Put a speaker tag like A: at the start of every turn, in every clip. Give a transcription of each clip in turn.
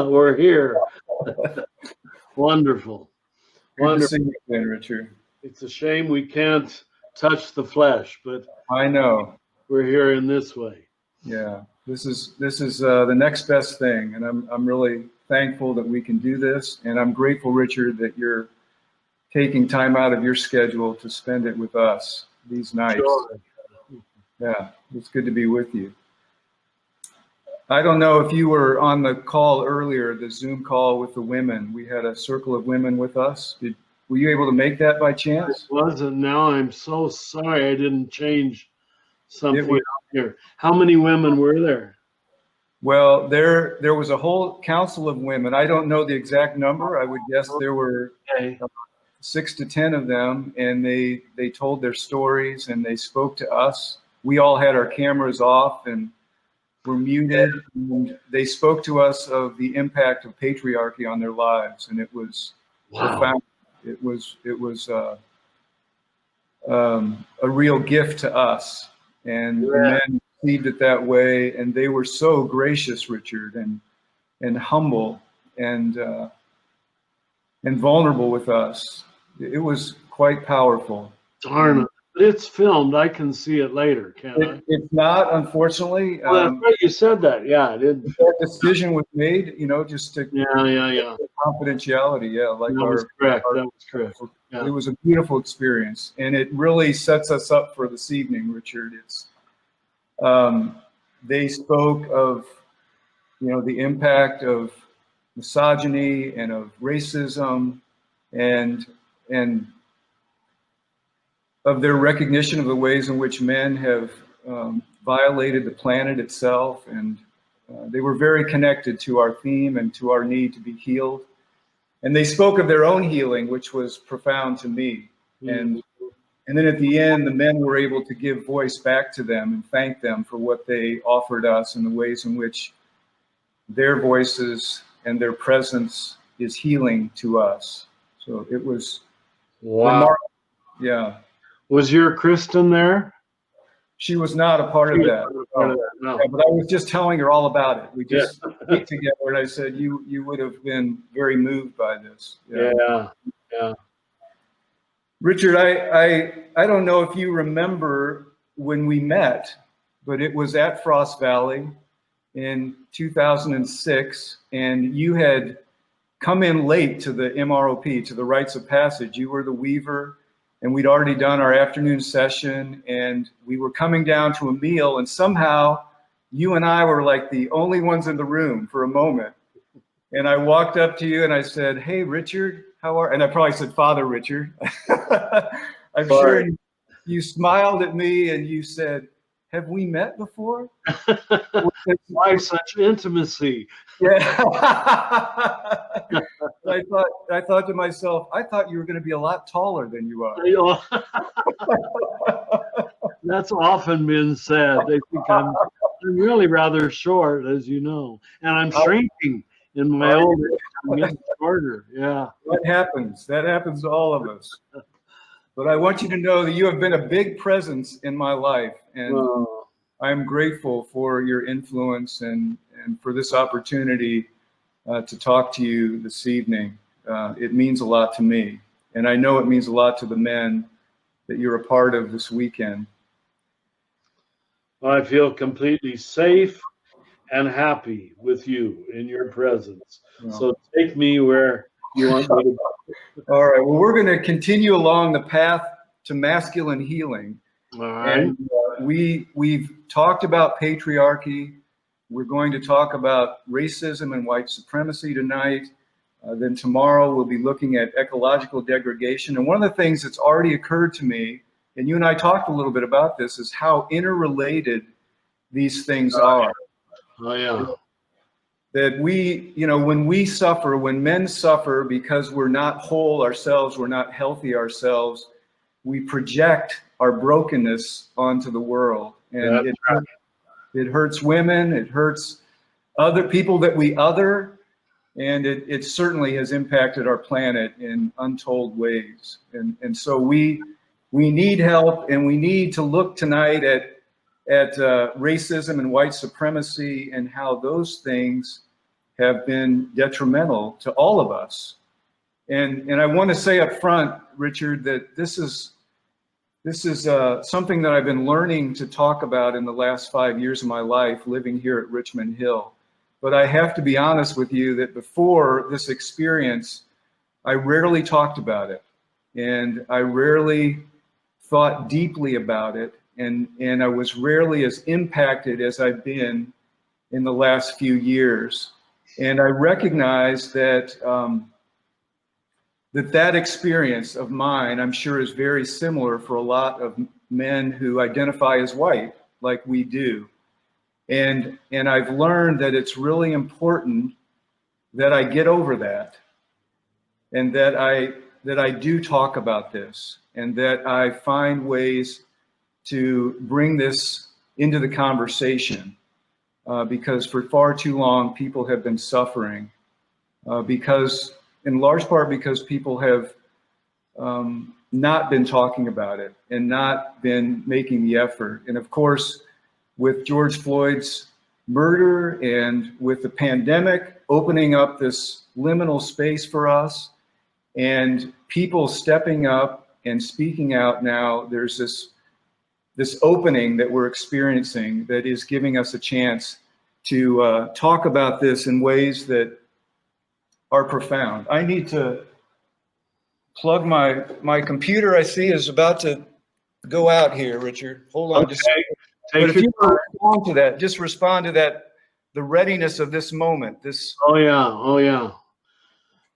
A: We're here. Wonderful.
B: Good to see you again, Richard.
A: It's a shame we can't touch the flesh, but
B: I know
A: we're here in this way.
B: Yeah, this is the next best thing, and I'm really thankful that we can do this, and I'm grateful, Richard, that you're taking time out of your schedule to spend it with us these nights.
A: Sure.
B: Yeah, it's good to be with you. I don't know if you were on the call earlier, the Zoom call with the women. We had a circle of women with us. Were you able to make that by chance?
A: I wasn't. Now I'm so sorry I didn't change something out here. How many women were there?
B: Well, there was a whole council of women. I don't know the exact number. I would guess there were 6 to 10 of them, and they told their stories and they spoke to us. We all had our cameras off and were muted, and they spoke to us of the impact of patriarchy on their lives, and it was profound. It was a real gift to us, and the men received it that way, and they were so gracious, Richard, and humble and vulnerable with us. It was quite powerful.
A: Darn it. It's filmed. I can see it later, can't I?
B: It's not, unfortunately.
A: Well, that's right. You said that. Yeah, it did.
B: That decision was made, just to confidentiality. Yeah, like
A: that was correct. That was correct. Yeah.
B: It was a beautiful experience, and it really sets us up for this evening, Richard. It's they spoke of the impact of misogyny and of racism and of their recognition of the ways in which men have violated the planet itself, and they were very connected to our theme and to our need to be healed. And they spoke of their own healing, which was profound to me. And then at the end, the men were able to give voice back to them and thank them for what they offered us and the ways in which their voices and their presence is healing to us. So it was remarkable. Yeah.
A: Was your Kristen there?
B: She was not a part of that.
A: No.
B: Yeah, but I was just telling her all about it. We just ate together, and I said, you would have been very moved by this.
A: Yeah.
B: Richard, I don't know if you remember when we met, but it was at Frost Valley in 2006, and you had come in late to the MROP, to the rites of passage. You were the weaver, and we'd already done our afternoon session, and we were coming down to a meal, and somehow you and I were like the only ones in the room for a moment. And I walked up to you and I said, "Hey, Richard, how are?" And I probably said, "Father Richard." I'm sure you smiled at me and you said, "Have we met before?"
A: Why such intimacy?
B: Yeah. I thought to myself, I thought you were going to be a lot taller than you are.
A: That's often been said. They think I'm really rather short, as you know, and I'm shrinking in my old age. I'm getting shorter. Yeah.
B: That happens. That happens to all of us. But I want you to know that you have been a big presence in my life, and I'm grateful for your influence and for this opportunity to talk to you this evening. It means a lot to me, and I know it means a lot to the men that you're a part of this weekend.
A: I feel completely safe and happy with you in your presence. So take me where you want me to go.
B: All right. Well, we're going to continue along the path to masculine healing.
A: All right.
B: And we've talked about patriarchy. We're going to talk about racism and white supremacy tonight. Then tomorrow we'll be looking at ecological degradation. And one of the things that's already occurred to me, and you and I talked a little bit about this, is how interrelated these things are.
A: Oh, yeah.
B: That when we suffer, when men suffer because we're not whole ourselves, we're not healthy ourselves, we project our brokenness onto the world. And it hurts women, it hurts other people that we other, and it certainly has impacted our planet in untold ways. And so we need help, and we need to look tonight at racism and white supremacy and how those things have been detrimental to all of us. And I want to say up front, Richard, that this is something that I've been learning to talk about in the last 5 years of my life living here at Richmond Hill. But I have to be honest with you that before this experience, I rarely talked about it, and I rarely thought deeply about it, and I was rarely as impacted as I've been in the last few years. And I recognize that that experience of mine, I'm sure, is very similar for a lot of men who identify as white, like we do. And I've learned that it's really important that I get over that, and that I do talk about this, and that I find ways to bring this into the conversation, because for far too long people have been suffering, because in large part because people have not been talking about it and not been making the effort. And of course, with George Floyd's murder and with the pandemic opening up this liminal space for us and people stepping up and speaking out now, there's this opening that we're experiencing that is giving us a chance to talk about this in ways that are profound. I need to plug my computer. I see is about to go out here, Richard. Hold on.
A: Okay.
B: But if you respond to that, just respond to that, the readiness of this moment.
A: Oh yeah.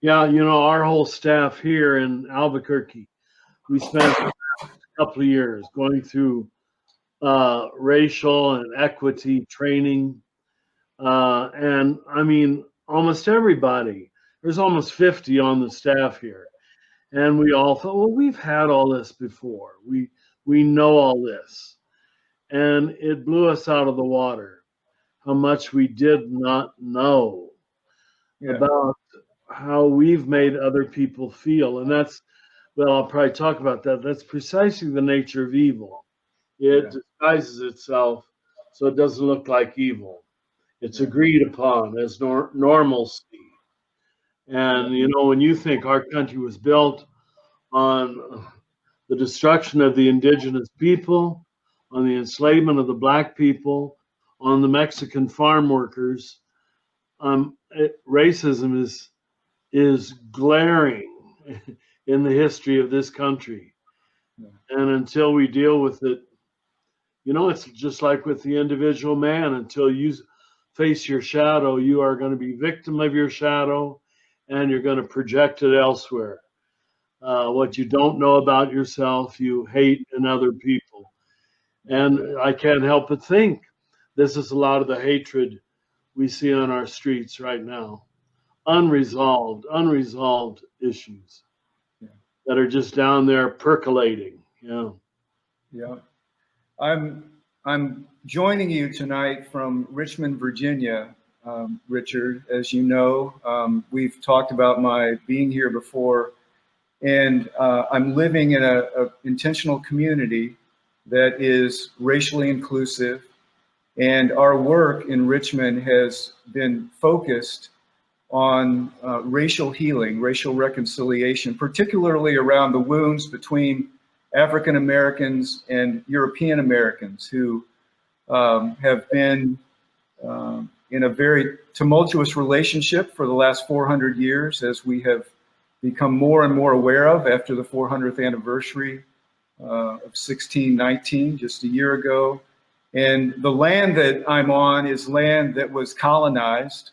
A: Yeah, you know, our whole staff here in Albuquerque, we spent a couple of years going through racial and equity training. And I mean, almost everybody, there's almost 50 on the staff here. And we all thought, well, we've had all this before. We know all this. And it blew us out of the water how much we did not know about how we've made other people feel. And that's, well, I'll probably talk about that. That's precisely the nature of evil. It disguises itself so it doesn't look like evil. It's agreed upon as normalcy. And, you know, when you think our country was built on the destruction of the indigenous people, on the enslavement of the black people, on the Mexican farm workers, racism is glaring in the history of this country. And until we deal with it, you know, it's just like with the individual man. Until you face your shadow, you are going to be victim of your shadow, and you're going to project it elsewhere. What you don't know about yourself, you hate in other people. And I can't help but think this is a lot of the hatred we see on our streets right now. Unresolved issues that are just down there percolating.
B: Yeah. I'm joining you tonight from Richmond, Virginia, Richard. As you know, we've talked about my being here before, and I'm living in a intentional community that is racially inclusive, and our work in Richmond has been focused on racial healing, racial reconciliation, particularly around the wounds between African Americans and European Americans who have been in a very tumultuous relationship for the last 400 years, as we have become more and more aware of after the 400th anniversary of 1619, just a year ago. And the land that I'm on is land that was colonized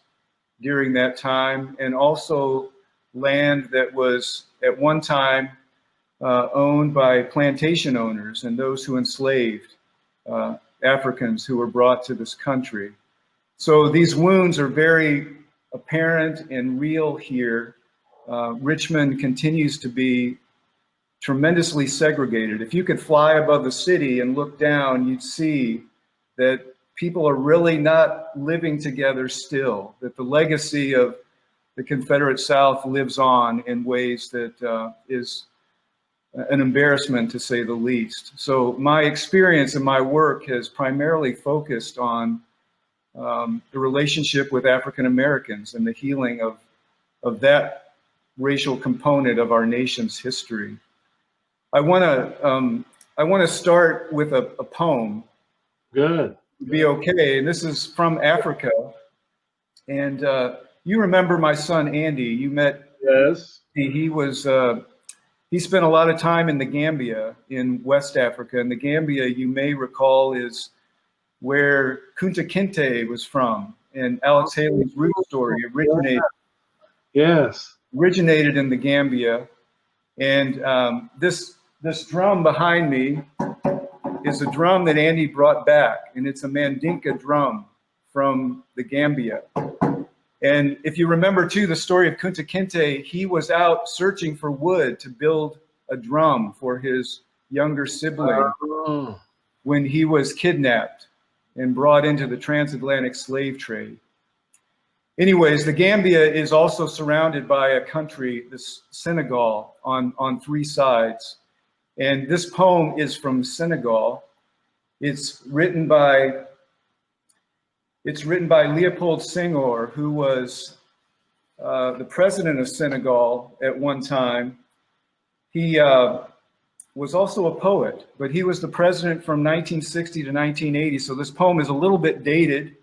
B: during that time, and also land that was at one time owned by plantation owners and those who enslaved Africans who were brought to this country. So these wounds are very apparent and real here. Richmond continues to be tremendously segregated. If you could fly above the city and look down, you'd see that people are really not living together still, that the legacy of the Confederate South lives on in ways that is an embarrassment, to say the least. So my experience and my work has primarily focused on the relationship with African Americans and the healing of that racial component of our nation's history. I want to start with a poem.
A: Good.
B: Be okay. And this is from Africa. And you remember my son Andy? You met.
A: Yes.
B: He spent a lot of time in the Gambia in West Africa. And the Gambia, you may recall, is where Kunta Kinte was from. And Alex Haley's root story originated in the Gambia. And this drum behind me is a drum that Andy brought back, and it's a Mandinka drum from the Gambia. And if you remember too, the story of Kunta Kinte, he was out searching for wood to build a drum for his younger sibling when he was kidnapped and brought into the transatlantic slave trade. Anyways, the Gambia is also surrounded by a country, this Senegal, on three sides. And this poem is from Senegal. It's written by Leopold Senghor, who was the president of Senegal at one time. He was also a poet, but he was the president from 1960 to 1980. So this poem is a little bit dated,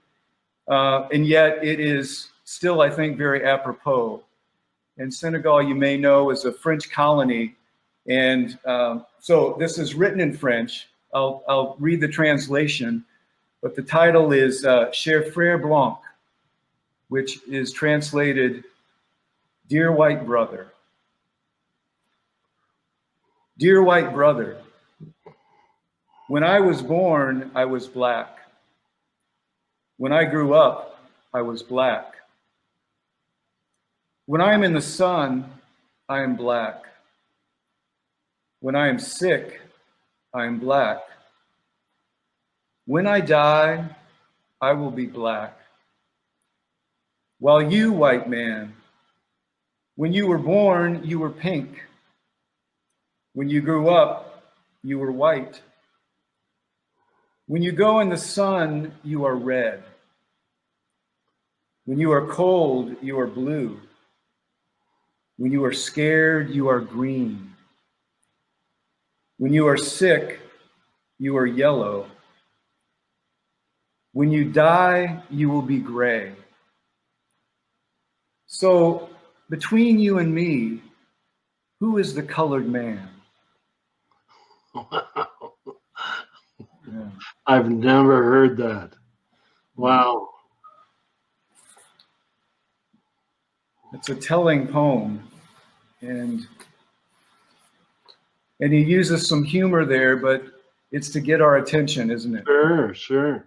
B: and yet it is still, I think, very apropos. And Senegal, you may know, is a French colony. And so this is written in French. I'll read the translation, but the title is Cher Frère Blanc, which is translated, Dear White Brother. Dear white brother, when I was born, I was black. When I grew up, I was black. When I am in the sun, I am black. When I am sick, I am black. When I die, I will be black. While you, white man, when you were born, you were pink. When you grew up, you were white. When you go in the sun, you are red. When you are cold, you are blue. When you are scared, you are green. When you are sick, you are yellow. When you die, you will be gray. So between you and me, who is the colored man?
A: Wow.
B: Yeah.
A: I've never heard that. Wow.
B: It's a telling poem, and he uses some humor there, but it's to get our attention, isn't it?
A: Sure, sure.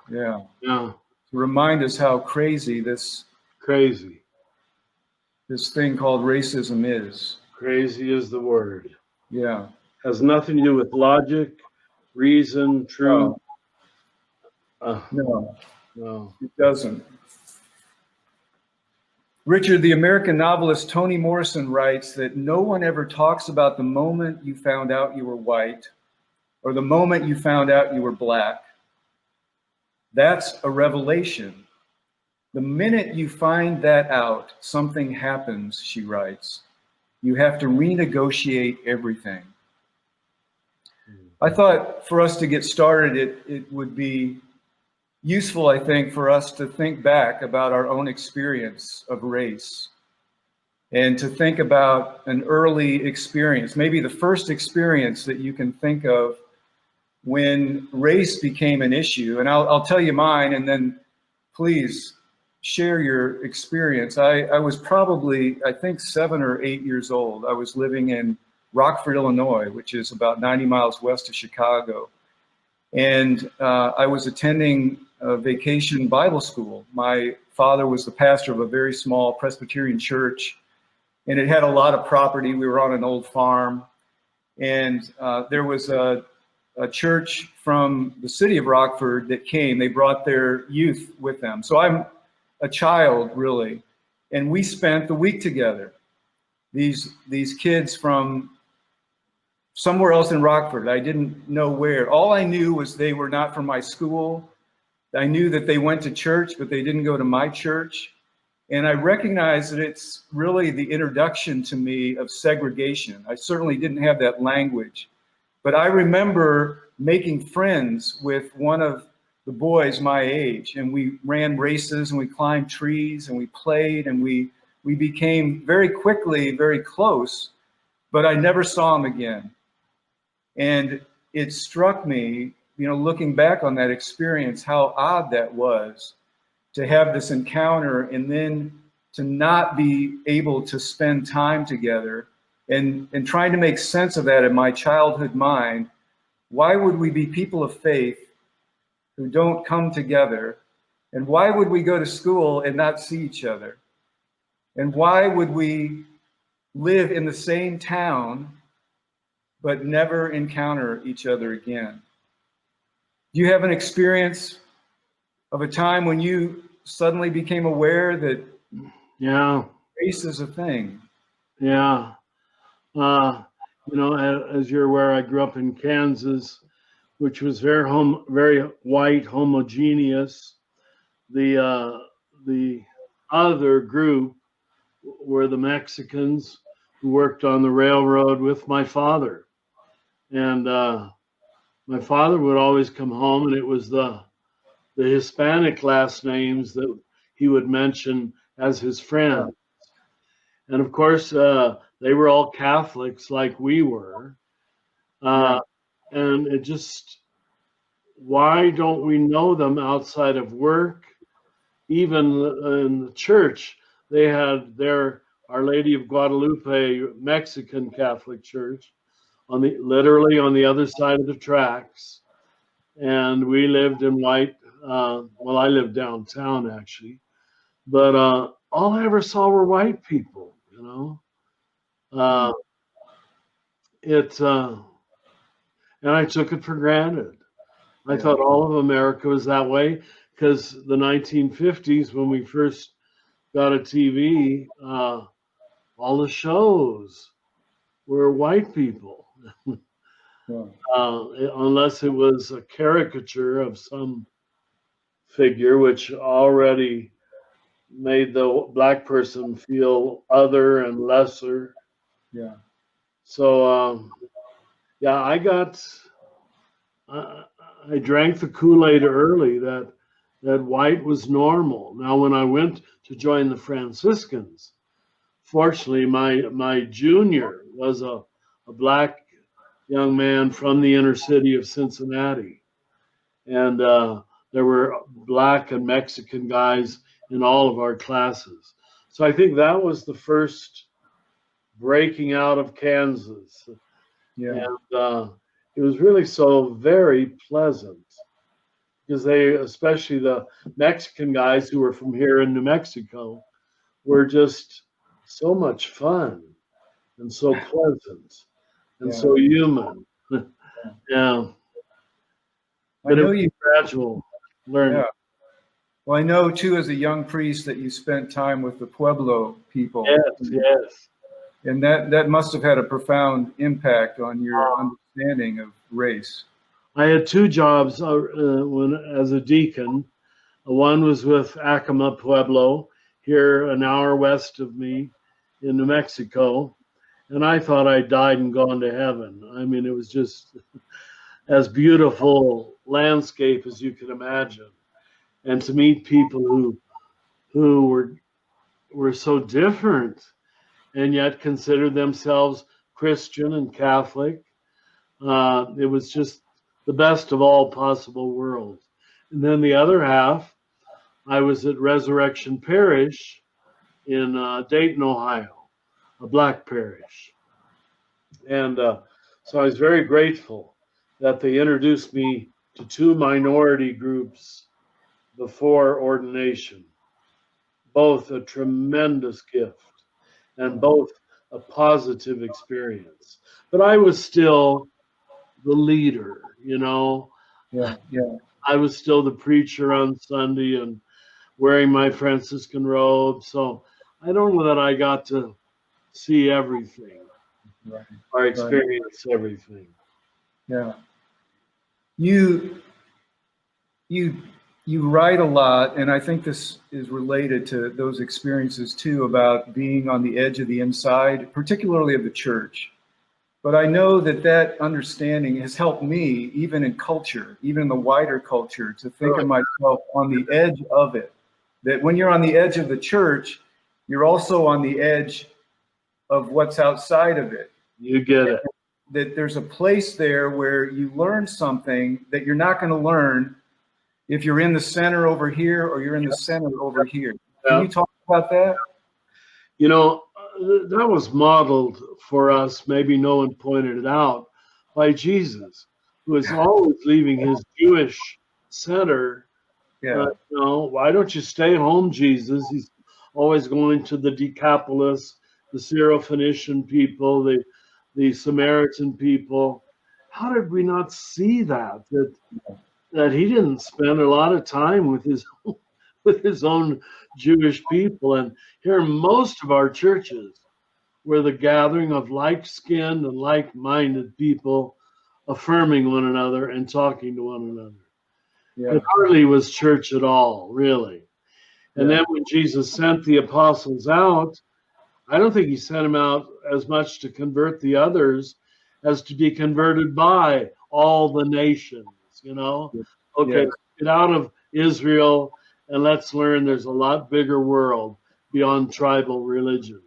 B: Yeah.
A: Yeah.
B: To remind us how crazy this thing called racism is.
A: Crazy is the word.
B: Yeah.
A: Has nothing to do with logic, reason, truth.
B: No,
A: No.
B: it doesn't. Richard, the American novelist Toni Morrison writes that no one ever talks about the moment you found out you were white or the moment you found out you were black. That's a revelation. The minute you find that out, something happens, she writes. You have to renegotiate everything. I thought for us to get started, it would be useful, I think, for us to think back about our own experience of race and to think about an early experience, maybe the first experience that you can think of when race became an issue. And I'll tell you mine, and then please share your experience. I was probably, I think, 7 or 8 years old. I was living in Rockford, Illinois, which is about 90 miles west of Chicago. And I was attending a vacation Bible school. My father was the pastor of a very small Presbyterian church, and it had a lot of property. We were on an old farm, and there was a church from the city of Rockford that came. They brought their youth with them. So I'm a child, really, and we spent the week together. These kids from somewhere else in Rockford. I didn't know where. All I knew was they were not from my school. I knew that they went to church, but they didn't go to my church. And I recognize that it's really the introduction to me of segregation. I certainly didn't have that language, but I remember making friends with one of the boys my age, and we ran races and we climbed trees and we played and we became very quickly very close, but I never saw him again. And it struck me, looking back on that experience, how odd that was to have this encounter and then to not be able to spend time together, and trying to make sense of that in my childhood mind. Why would we be people of faith who don't come together? And why would we go to school and not see each other? And why would we live in the same town but never encounter each other again? Do you have an experience of a time when you suddenly became aware that race is a thing?
A: Yeah. As you're aware, I grew up in Kansas, which was very white, homogeneous. The other group were the Mexicans who worked on the railroad with my father, and my father would always come home, and it was the Hispanic last names that he would mention as his friend. And of course, they were all Catholics like we were. And it just, why don't we know them outside of work? Even in the church, they had their Our Lady of Guadalupe Mexican Catholic Church literally on the other side of the tracks. And we lived in White, well, I lived downtown actually, but all I ever saw were white people, and I took it for granted. I thought all of America was that way because the 1950s, when we first got a TV, all the shows were white people, unless it was a caricature of some figure, which already made the black person feel other and lesser. So, I drank the Kool-Aid early that white was normal. Now, when I went to join the Franciscans, fortunately, my junior was a black young man from the inner city of Cincinnati, and there were black and Mexican guys in all of our classes. So I think that was the first breaking out of Kansas. And it was really so very pleasant because especially the Mexican guys who were from here in New Mexico, were just so much fun and so pleasant and so human. Yeah. But it was gradual learning.
B: Well, I know too, as a young priest, that you spent time with the Pueblo people.
A: Yes.
B: And that must have had a profound impact on your understanding of race.
A: I had two jobs as a deacon. One was with Acoma Pueblo, here an hour west of me in New Mexico. And I thought I died and gone to heaven. I mean, it was just as beautiful landscape as you could imagine. And to meet people who were so different and yet considered themselves Christian and Catholic. It was just the best of all possible worlds. And then the other half, I was at Resurrection Parish in Dayton, Ohio, a black parish. And so I was very grateful that they introduced me to two minority groups before ordination, both a tremendous gift and both a positive experience. But I was still the leader, I was still the preacher on Sunday and wearing my Franciscan robe. So I don't know that I got to see everything or experience everything.
B: You you write a lot, and I think this is related to those experiences too, about being on the edge of the inside, particularly of the church. But I know that that understanding has helped me, even in culture, even in the wider culture, to think of myself on the edge of it. That when you're on the edge of the church, you're also on the edge of what's outside of it.
A: You get it.
B: That there's a place there where you learn something that you're not going to learn if you're in the center over here or you're in the center over here. Can you talk about that?
A: You know, that was modeled for us, maybe no one pointed it out, by Jesus, who is always leaving his Jewish center. You know, why don't you stay home, Jesus? He's always going to the Decapolis, the Syrophoenician people, the Samaritan people. How did we not see that he didn't spend a lot of time with his own Jewish people? And here, most of our churches were the gathering of like-skinned and like-minded people affirming one another and talking to one another. It hardly was church at all, really. And then when Jesus sent the apostles out, I don't think he sent them out as much to convert the others as to be converted by all the nations, you know? Okay, get out of Israel and let's learn there's a lot bigger world beyond tribal religion.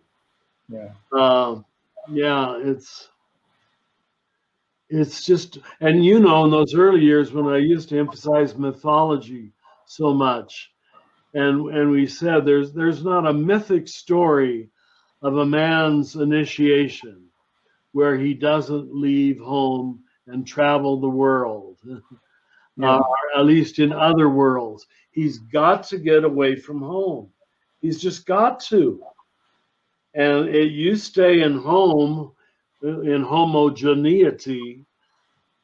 A: It's just, and you know, in those early years when I used to emphasize mythology so much, and we said there's not a mythic story of a man's initiation where he doesn't leave home and travel the world, or at least in other worlds. He's got to get away from home. He's just got to. And you stay in home, in homogeneity,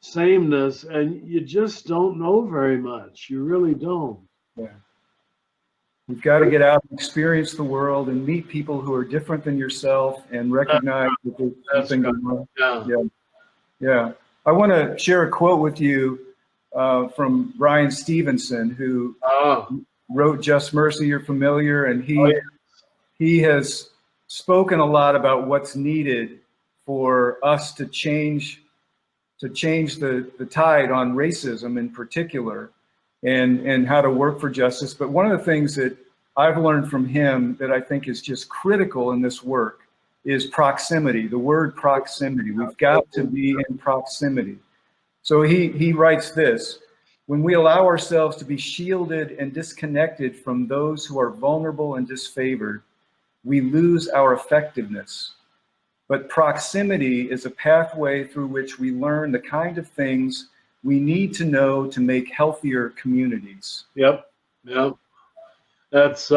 A: sameness, and you just don't know very much. You really don't.
B: You've got to get out and experience the world and meet people who are different than yourself and recognize that there's something going on. I want to share a quote with you from Brian Stevenson, who wrote Just Mercy. You're familiar, and he has spoken a lot about what's needed for us to change the tide on racism in particular, and how to work for justice. But one of the things that I've learned from him that I think is just critical in this work is proximity, the word proximity. We've got to be in proximity. So he writes this: when we allow ourselves to be shielded and disconnected from those who are vulnerable and disfavored, we lose our effectiveness. But proximity is a pathway through which we learn the kind of things we need to know to make healthier communities.
A: That's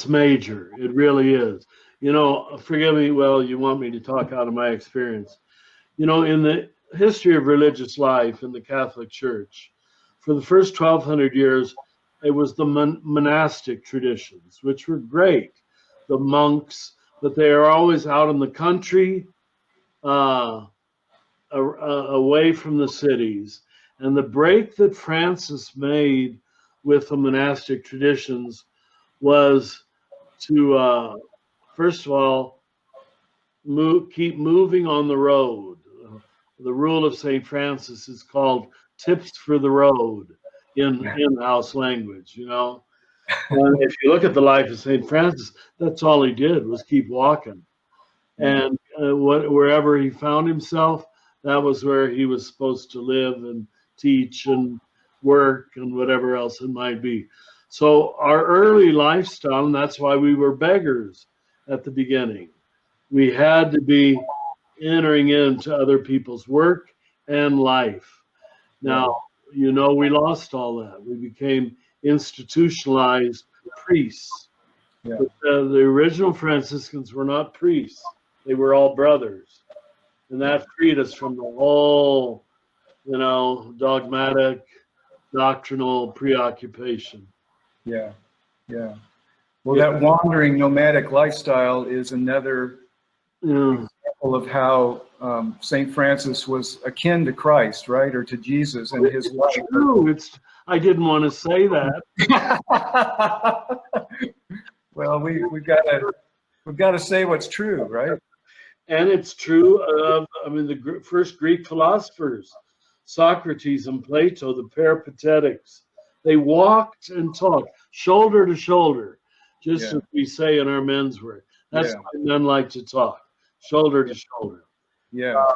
A: major. It really is. You know, forgive me, well, you want me to talk out of my experience. You know, in the history of religious life in the Catholic Church, for the first 1,200 years, it was the monastic traditions, which were great. The monks, but they are always out in the country, away from the cities. And the break that Francis made with the monastic traditions was to, first of all, keep moving on the road. The rule of St. Francis is called tips for the road in in-house language, you know. And if you look at the life of St. Francis, that's all he did was keep walking. And wherever he found himself, that was where he was supposed to live and teach and work and whatever else it might be. So our early lifestyle, and that's why we were beggars at the beginning. We had to be entering into other people's work and life. Now, you know, we lost all that. We became institutionalized priests. But the original Franciscans were not priests. They were all brothers. And that freed us from the whole, you know, dogmatic, doctrinal preoccupation.
B: Well, that wandering nomadic lifestyle is another example of how St. Francis was akin to Christ, right? Or to Jesus and his life.
A: True. I didn't want to say that.
B: Well, we've got to say what's true, right?
A: And it's true of, I mean, the first Greek philosophers, Socrates and Plato, the Peripatetics, they walked and talked shoulder to shoulder, just
B: Yeah.
A: as we say in our men's work. That's
B: Yeah.
A: why men like to talk, shoulder to shoulder.
B: Yeah.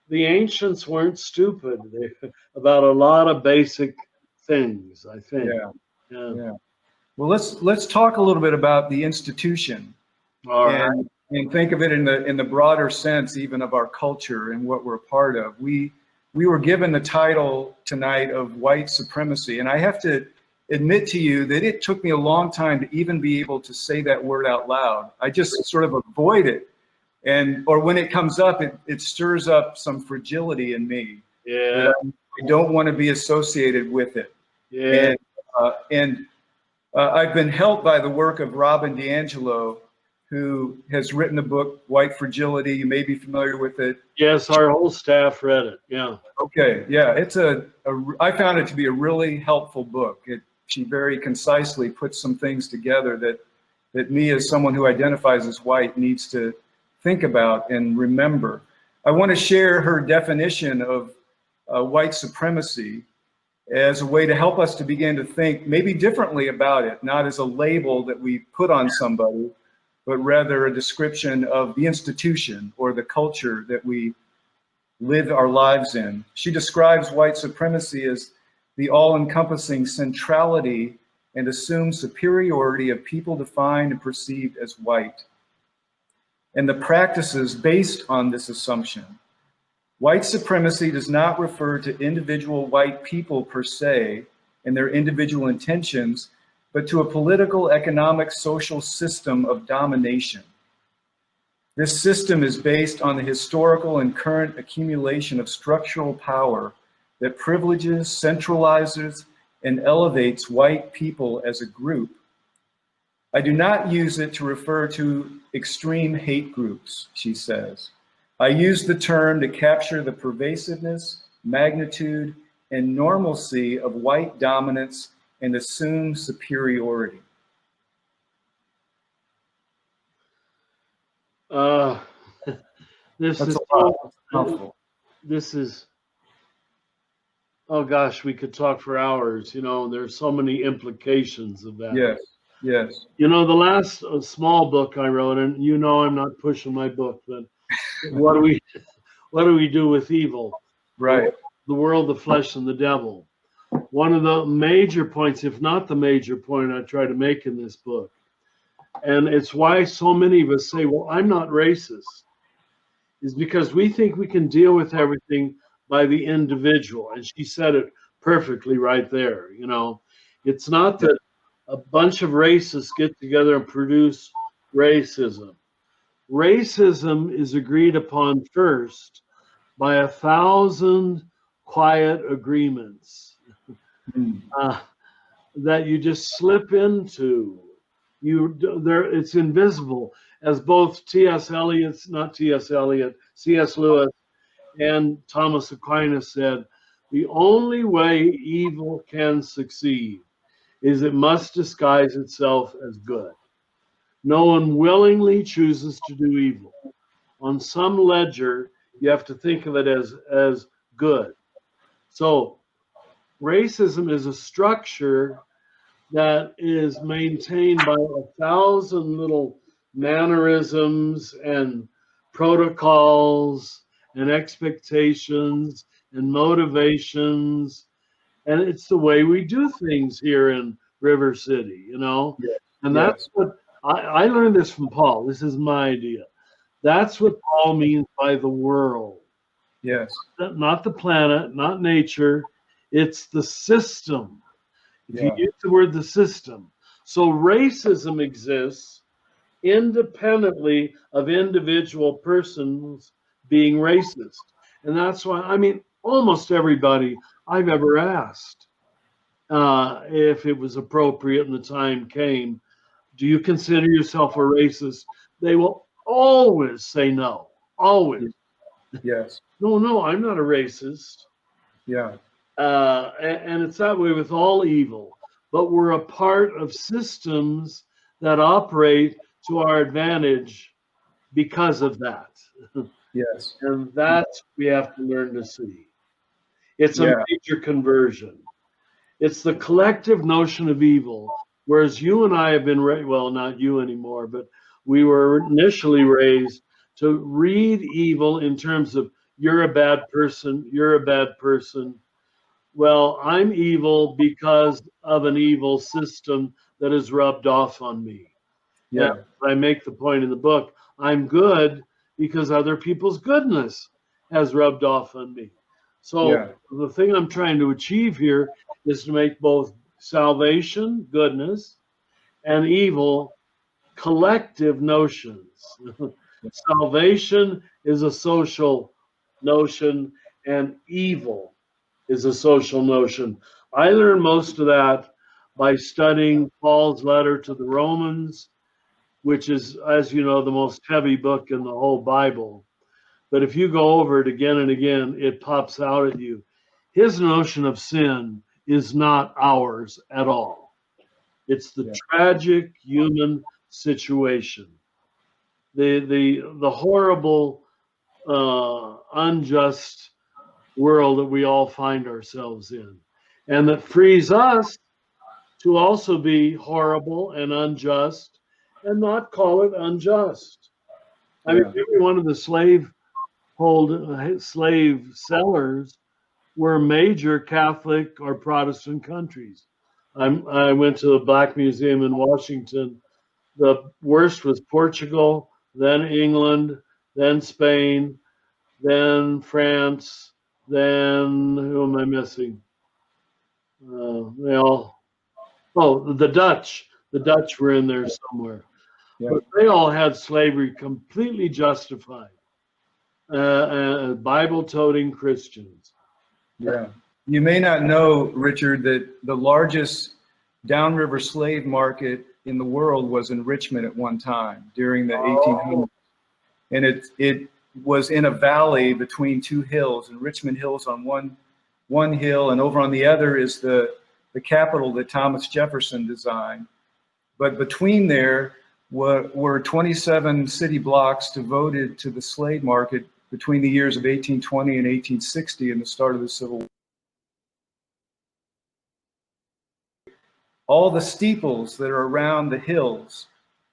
A: The ancients weren't stupid about a lot of basic things, I think.
B: Yeah.
A: Yeah.
B: Yeah. Well, let's talk a little bit about the institution.
A: All right.
B: And think of it in the broader sense, even of our culture and what we're a part of. We were given the title tonight of white supremacy, and I have to admit to you that it took me a long time to even be able to say that word out loud. I just sort of avoid it, or when it comes up, it stirs up some fragility in me.
A: Yeah.
B: I don't want to be associated with it.
A: Yeah.
B: And I've been helped by the work of Robin DiAngelo, who has written the book, White Fragility. You may be familiar with it.
A: Yes, our whole staff read it. Yeah.
B: Okay, yeah, I found it to be a really helpful book. She very concisely puts some things together that me, as someone who identifies as white, needs to think about and remember. I want to share her definition of white supremacy as a way to help us to begin to think maybe differently about it, not as a label that we put on somebody, but rather a description of the institution or the culture that we live our lives in. She describes white supremacy as the all-encompassing centrality and assumed superiority of people defined and perceived as white, and the practices based on this assumption. White supremacy does not refer to individual white people per se and their individual intentions, but to a political, economic, social system of domination. This system is based on the historical and current accumulation of structural power that privileges, centralizes, and elevates white people as a group. I do not use it to refer to extreme hate groups, she says. I use the term to capture the pervasiveness, magnitude, and normalcy of white dominance and assumed superiority.
A: This
B: That's
A: is
B: a lot. That's helpful.
A: This is, oh gosh, we could talk for hours. You know, there's so many implications of that.
B: Yes, yes.
A: You know, the last small book I wrote, and you know I'm not pushing my book, but what do we do with evil?
B: Right.
A: The world, the flesh, and the devil. One of the major points, if not the major point I try to make in this book, and it's why so many of us say, well, I'm not racist, is because we think we can deal with everything by the individual. And she said it perfectly right there. You know, it's not that a bunch of racists get together and produce racism. Racism is agreed upon first by 1,000 quiet agreements that you just slip into. It's invisible, as both C.S. Lewis and Thomas Aquinas said. The only way evil can succeed is it must disguise itself as good. No one willingly chooses to do evil. On some ledger, you have to think of it as good. So racism is a structure that is maintained by 1,000 little mannerisms and protocols and expectations and motivations. And it's the way we do things here in River City, you know?
B: Yes.
A: And that's what I learned this from Paul. This is my idea. That's what Paul means by the world.
B: Yes.
A: Not the planet, not nature. It's the system. If you use the word the system. So racism exists independently of individual persons being racist. And that's why, I mean, almost everybody I've ever asked if it was appropriate and the time came, do you consider yourself a racist? They will always say no. Always.
B: Yes.
A: No, I'm not a racist.
B: Yeah.
A: And it's that way with all evil. But we're a part of systems that operate to our advantage because of that.
B: Yes.
A: And that's we have to learn to see. It's a
B: Yeah.
A: major conversion. It's the collective notion of evil. Whereas you and I have been well, not you anymore, but we were initially raised to read evil in terms of you're a bad person, you're a bad person. Well, I'm evil because of an evil system that is rubbed off on me. And
B: Yeah.
A: I make the point in the book, I'm good because other people's goodness has rubbed off on me. So
B: Yeah.
A: the thing I'm trying to achieve here is to make both salvation, goodness, and evil collective notions. Salvation is a social notion, and evil is a social notion. I learned most of that by studying Paul's letter to the Romans, which is, as you know, the most heavy book in the whole Bible. But if you go over it again and again, it pops out at you. His notion of sin is not ours at all. It's the
B: Yeah.
A: tragic human situation, the horrible, unjust world that we all find ourselves in, and that frees us to also be horrible and unjust and not call it unjust. I mean,
B: Yeah.
A: every one of the slave sellers were major Catholic or Protestant countries. I went to the Black Museum in Washington. The worst was Portugal, then England, then Spain, then France, then who am I missing? They all, oh, the Dutch. The Dutch were in there somewhere.
B: Yeah.
A: But they all had slavery completely justified. Bible-toting Christians.
B: Yeah. You may not know, Richard, that the largest downriver slave market in the world was in Richmond at one time during the 1800s. And it was in a valley between two hills, and Richmond Hill's on one hill, and over on the other is the Capitol that Thomas Jefferson designed. But between there were 27 city blocks devoted to the slave market between the years of 1820 and 1860 and the start of the Civil War. All the steeples that are around the hills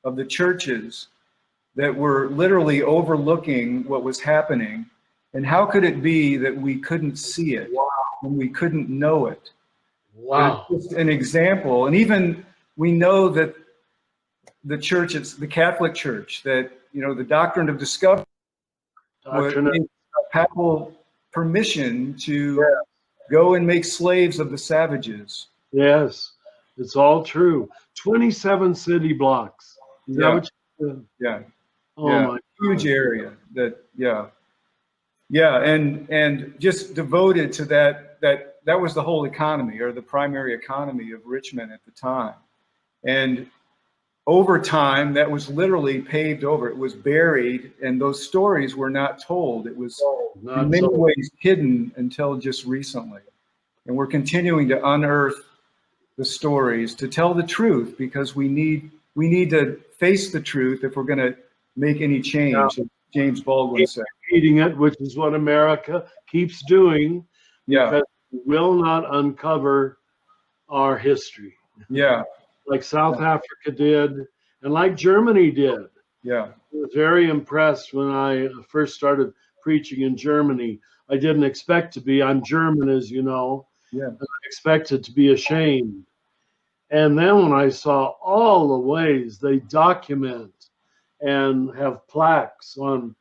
B: of the churches that were literally overlooking what was happening. And how could it be that we couldn't see it and we couldn't know it?
A: Wow.
B: It's just an example. And even we know that the church, it's the Catholic Church, that, you know, the doctrine of discovery would give papal permission to go and make slaves of the savages.
A: Yes, it's all true. 27 city blocks. Is that what you said?
B: Yeah.
A: Oh
B: Yeah.
A: my
B: Huge
A: God.
B: area that, yeah, and just devoted to that was the whole economy, or the primary economy of Richmond at the time. And over time, that was literally paved over. It was buried, and those stories were not told. It was in many ways hidden until just recently. And we're continuing to unearth the stories to tell the truth, because we need to face the truth if we're going to make any change, as James Baldwin said.
A: Eating it, which is what America keeps doing,
B: Yeah.
A: because we will not uncover our history.
B: Yeah.
A: Like South Africa did, and like Germany did.
B: Yeah.
A: I was very impressed when I first started preaching in Germany. I didn't expect to be. I'm German, as you know.
B: Yeah.
A: I expected to be ashamed. And then when I saw all the ways they document and have plaques on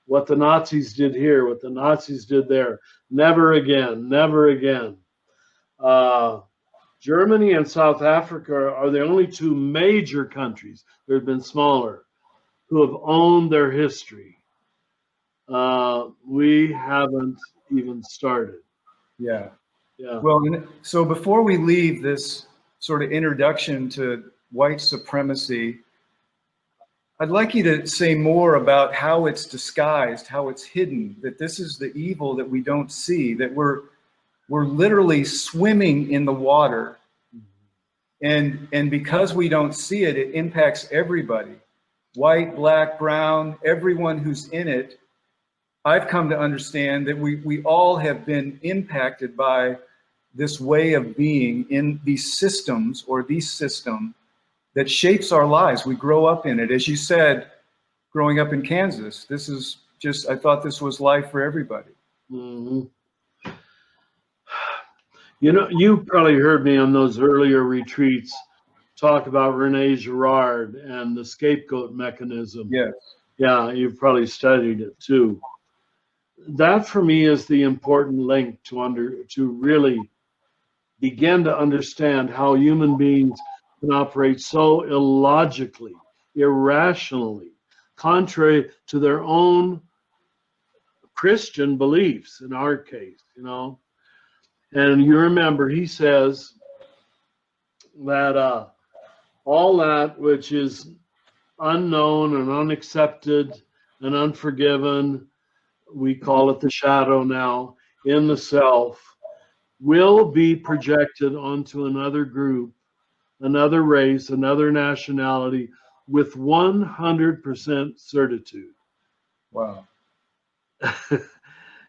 A: what the Nazis did here, what the Nazis did there, never again, never again. Germany and South Africa are the only two major countries, there have been smaller, who have owned their history. We haven't even started.
B: Yeah.
A: Yeah.
B: Well, so before we leave this sort of introduction to white supremacy, I'd like you to say more about how it's disguised, how it's hidden, that this is the evil that we don't see, that we're We're literally swimming in the water. And because we don't see it, it impacts everybody. White, black, brown, everyone who's in it. I've come to understand that we all have been impacted by this way of being in these systems, or these system that shapes our lives. We grow up in it. As you said, growing up in Kansas, this is just, I thought this was life for everybody.
A: Mm-hmm. You know, you probably heard me on those earlier retreats talk about Rene Girard and the scapegoat mechanism.
B: Yes.
A: Yeah, you've probably studied it too. That for me is the important link to really begin to understand how human beings can operate so illogically, irrationally, contrary to their own Christian beliefs in our case, you know. And you remember he says that all that which is unknown and unaccepted and unforgiven, we call it the shadow now, in the self, will be projected onto another group, another race, another nationality with 100% certitude.
B: Wow.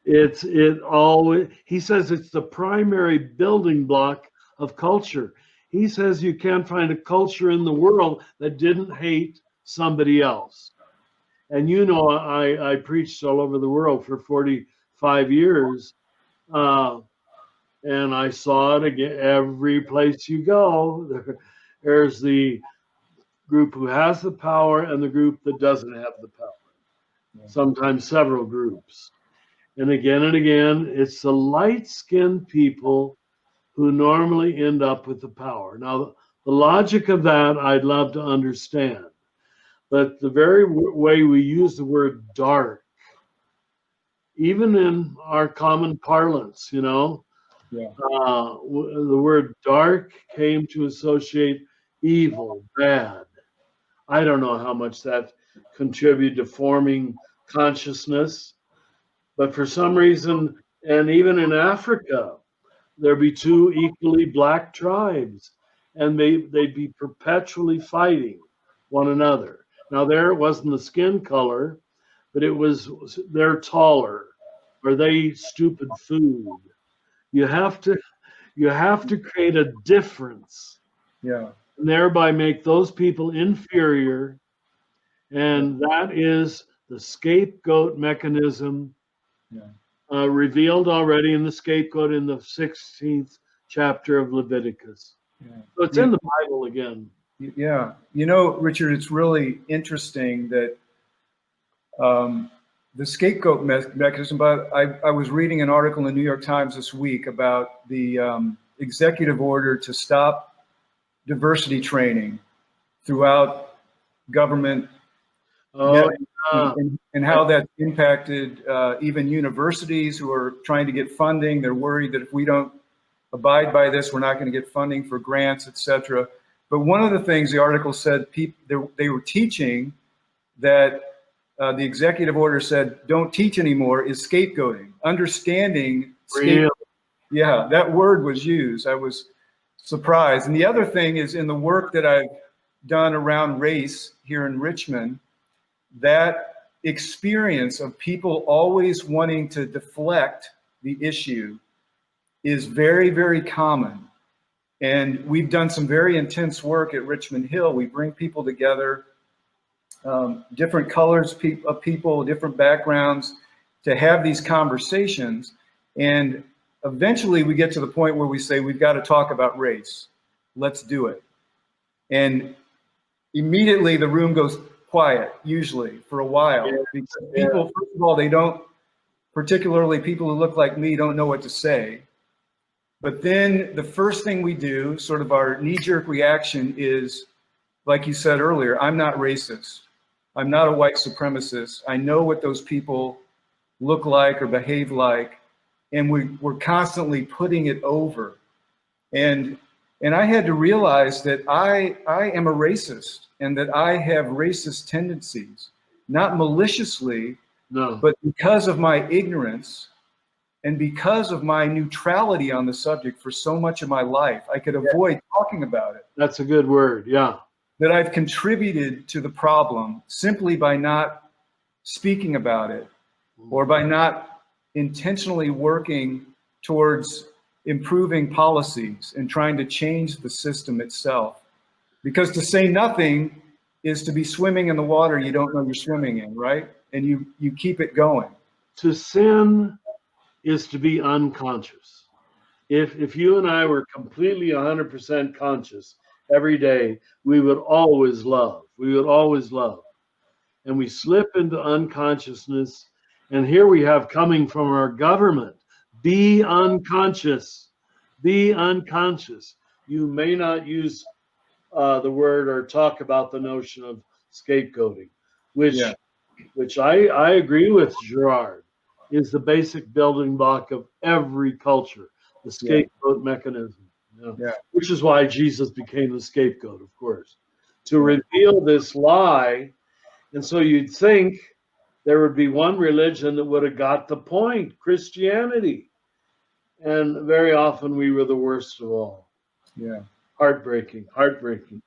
A: It always, he says it's the primary building block of culture. He says you can't find a culture in the world that didn't hate somebody else. And you know, I preached all over the world for 45 years. And I saw it again every place you go. There's the group who has the power and the group that doesn't have the power. Sometimes several groups. And again, it's the light-skinned people who normally end up with the power. Now, the logic of that I'd love to understand. But the very way we use the word dark, even in our common parlance, you know,
B: Yeah.
A: the word dark came to associate evil, bad. I don't know how much that contributed to forming consciousness, but for some reason, and even in Africa, there'd be two equally black tribes, and they'd be perpetually fighting one another. Now there, it wasn't the skin color, but it was they're taller, or they stupid food. You have to create a difference,
B: Yeah.
A: and thereby make those people inferior, and that is the scapegoat mechanism
B: Yeah.
A: revealed already in the scapegoat in the 16th chapter of Leviticus.
B: Yeah.
A: So it's in the Bible again.
B: Yeah. You know, Richard, it's really interesting that the scapegoat mechanism, but I was reading an article in the New York Times this week about the executive order to stop diversity training throughout government,
A: Oh, yeah.
B: and how that's impacted even universities who are trying to get funding. They're worried that if we don't abide by this, we're not going to get funding for grants, etc. But one of the things the article said, they were teaching that the executive order said, don't teach anymore, is scapegoating. Understanding
A: Real.
B: Yeah, that word was used. I was surprised. And the other thing is, in the work that I've done around race here in Richmond, that experience of people always wanting to deflect the issue is very, very common. And we've done some very intense work at Richmond Hill. We bring people together, different colors of people, different backgrounds, to have these conversations. And eventually we get to the point where we say, we've got to talk about race. Let's do it. And immediately the room goes quiet, usually for a while.
A: Yeah.
B: Because people, first of all, they don't, particularly people who look like me, don't know what to say. But then the first thing we do, sort of our knee-jerk reaction is, like you said earlier, I'm not racist. I'm not a white supremacist. I know what those people look like or behave like. And we're constantly putting it over. And I had to realize that I am a racist, and that I have racist tendencies, not maliciously,
A: No.
B: but because of my ignorance And because of my neutrality on the subject for so much of my life, I could avoid talking about it.
A: That's a good word. Yeah.
B: That I've contributed to the problem simply by not speaking about it, or by not intentionally working towards improving policies and trying to change the system itself. Because to say nothing is to be swimming in the water you don't know you're swimming in, right? And you keep it going.
A: To sin is to be unconscious. If you and I were completely 100% conscious every day, we would always love. We would always love. And we slip into unconsciousness. And here we have coming from our government, be unconscious. Be unconscious. You may not use the word or talk about the notion of scapegoating, which I agree with Gerard, is the basic building block of every culture, the scapegoat mechanism. Which is why Jesus became the scapegoat, of course, to reveal this lie. And so you'd think there would be one religion that would have got the point, Christianity. And very often we were the worst of all.
B: Yeah.
A: Heartbreaking, heartbreaking.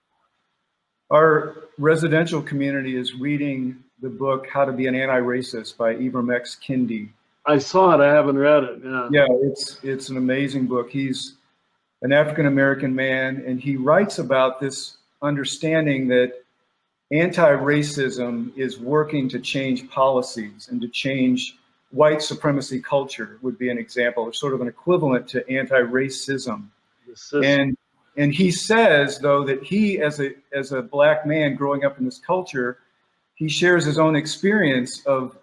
B: Our residential community is reading the book How to Be an Anti-Racist by Ibram X. Kendi.
A: I saw it. I haven't read it.
B: Yeah, it's an amazing book. He's an African-American man, and he writes about this understanding that anti-racism is working to change policies and to change white supremacy culture would be an example, or sort of an equivalent to anti-racism. And he says, though, that he, as a black man growing up in this culture, he shares his own experience of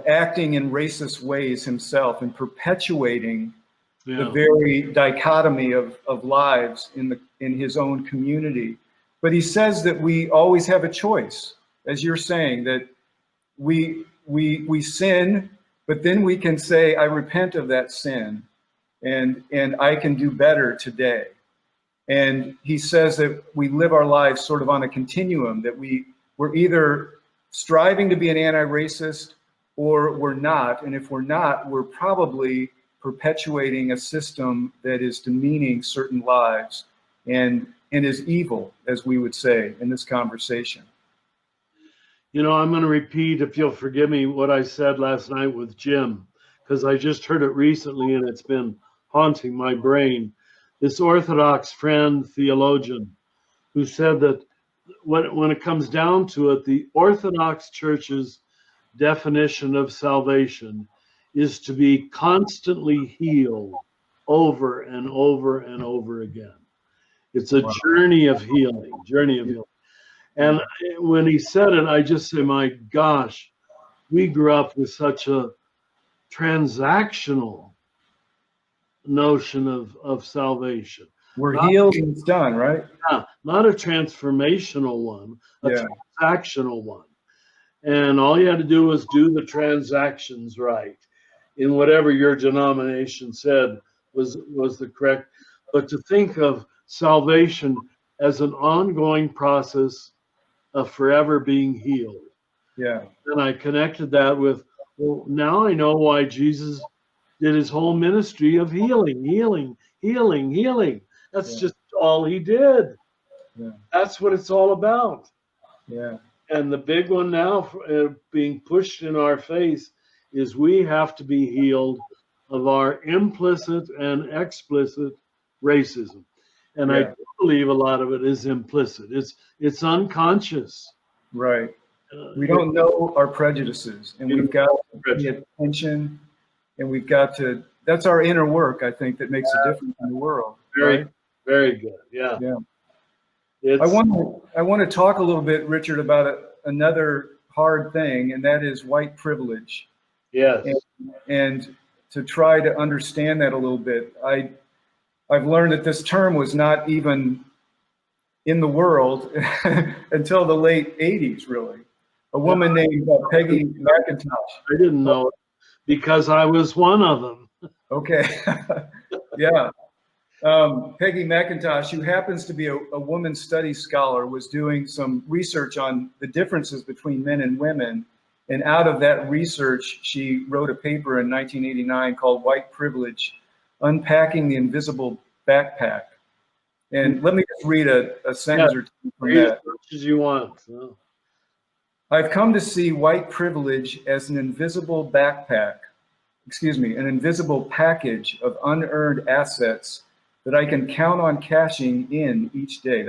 B: acting in racist ways himself and perpetuating the very dichotomy of lives in his own community. But he says that we always have a choice, as you're saying, that we sin, but then we can say, I repent of that sin, and I can do better today. And he says that we live our lives sort of on a continuum, that we're either striving to be an anti-racist or we're not. And if we're not, we're probably perpetuating a system that is demeaning certain lives and is evil, as we would say in this conversation.
A: You know, I'm going to repeat, if you'll forgive me, what I said last night with Jim, because I just heard it recently and it's been haunting my brain. This Orthodox friend, theologian, who said that when it comes down to it, the Orthodox Church's definition of salvation is to be constantly healed over and over and over again. It's a journey of healing, And when he said it, I just said, my gosh, we grew up with such a transactional notion of salvation.
B: We're healed and it's done, right?
A: Yeah, not a transformational one, a transactional one. And all you had to do was do the transactions right in whatever your denomination said was the correct. But to think of salvation as an ongoing process of forever being healed.
B: Yeah.
A: And I connected that with, well, now I know why Jesus did his whole ministry of healing. That's just all he did.
B: Yeah.
A: That's what it's all about.
B: Yeah.
A: And the big one now being pushed in our face is we have to be healed of our implicit and explicit racism. And I do believe a lot of it is implicit. It's unconscious.
B: Right. We don't know our prejudices, and we've got to pay attention, and we've got to, that's our inner work, I think, that makes a difference in the world.
A: Very good. Yeah.
B: I want to talk a little bit, Richard, about another hard thing, and that is white privilege.
A: Yes.
B: And to try to understand that a little bit, I've learned that this term was not even in the world until the late 80s, really. A woman named Peggy McIntosh.
A: I didn't know it because I was one of them.
B: Okay. Yeah. Peggy McIntosh, who happens to be a women's studies scholar, was doing some research on the differences between men and women And out of that research, she wrote a paper in 1989 called White Privilege, Unpacking the Invisible Backpack. And let me just read a sentence or two from
A: read
B: that.
A: as much as you want. So.
B: I've come to see white privilege as an invisible backpack, an invisible package of unearned assets that I can count on cashing in each day,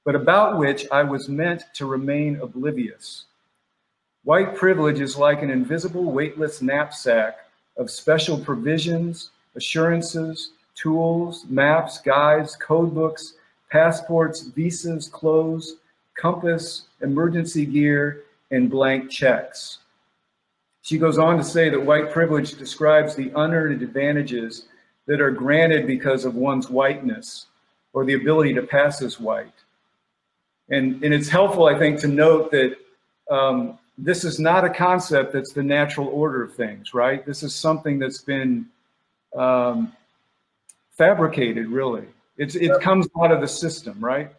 B: but about which I was meant to remain oblivious. White privilege is like an invisible weightless knapsack of special provisions, assurances, tools, maps, guides, code books, passports, visas, clothes, compass, emergency gear, and blank checks. She goes on to say that white privilege describes the unearned advantages that are granted because of one's whiteness or the ability to pass as white. And it's helpful, I think, to note that this is not a concept that's the natural order of things, right? This is something that's been fabricated, really. It comes out of the system, right?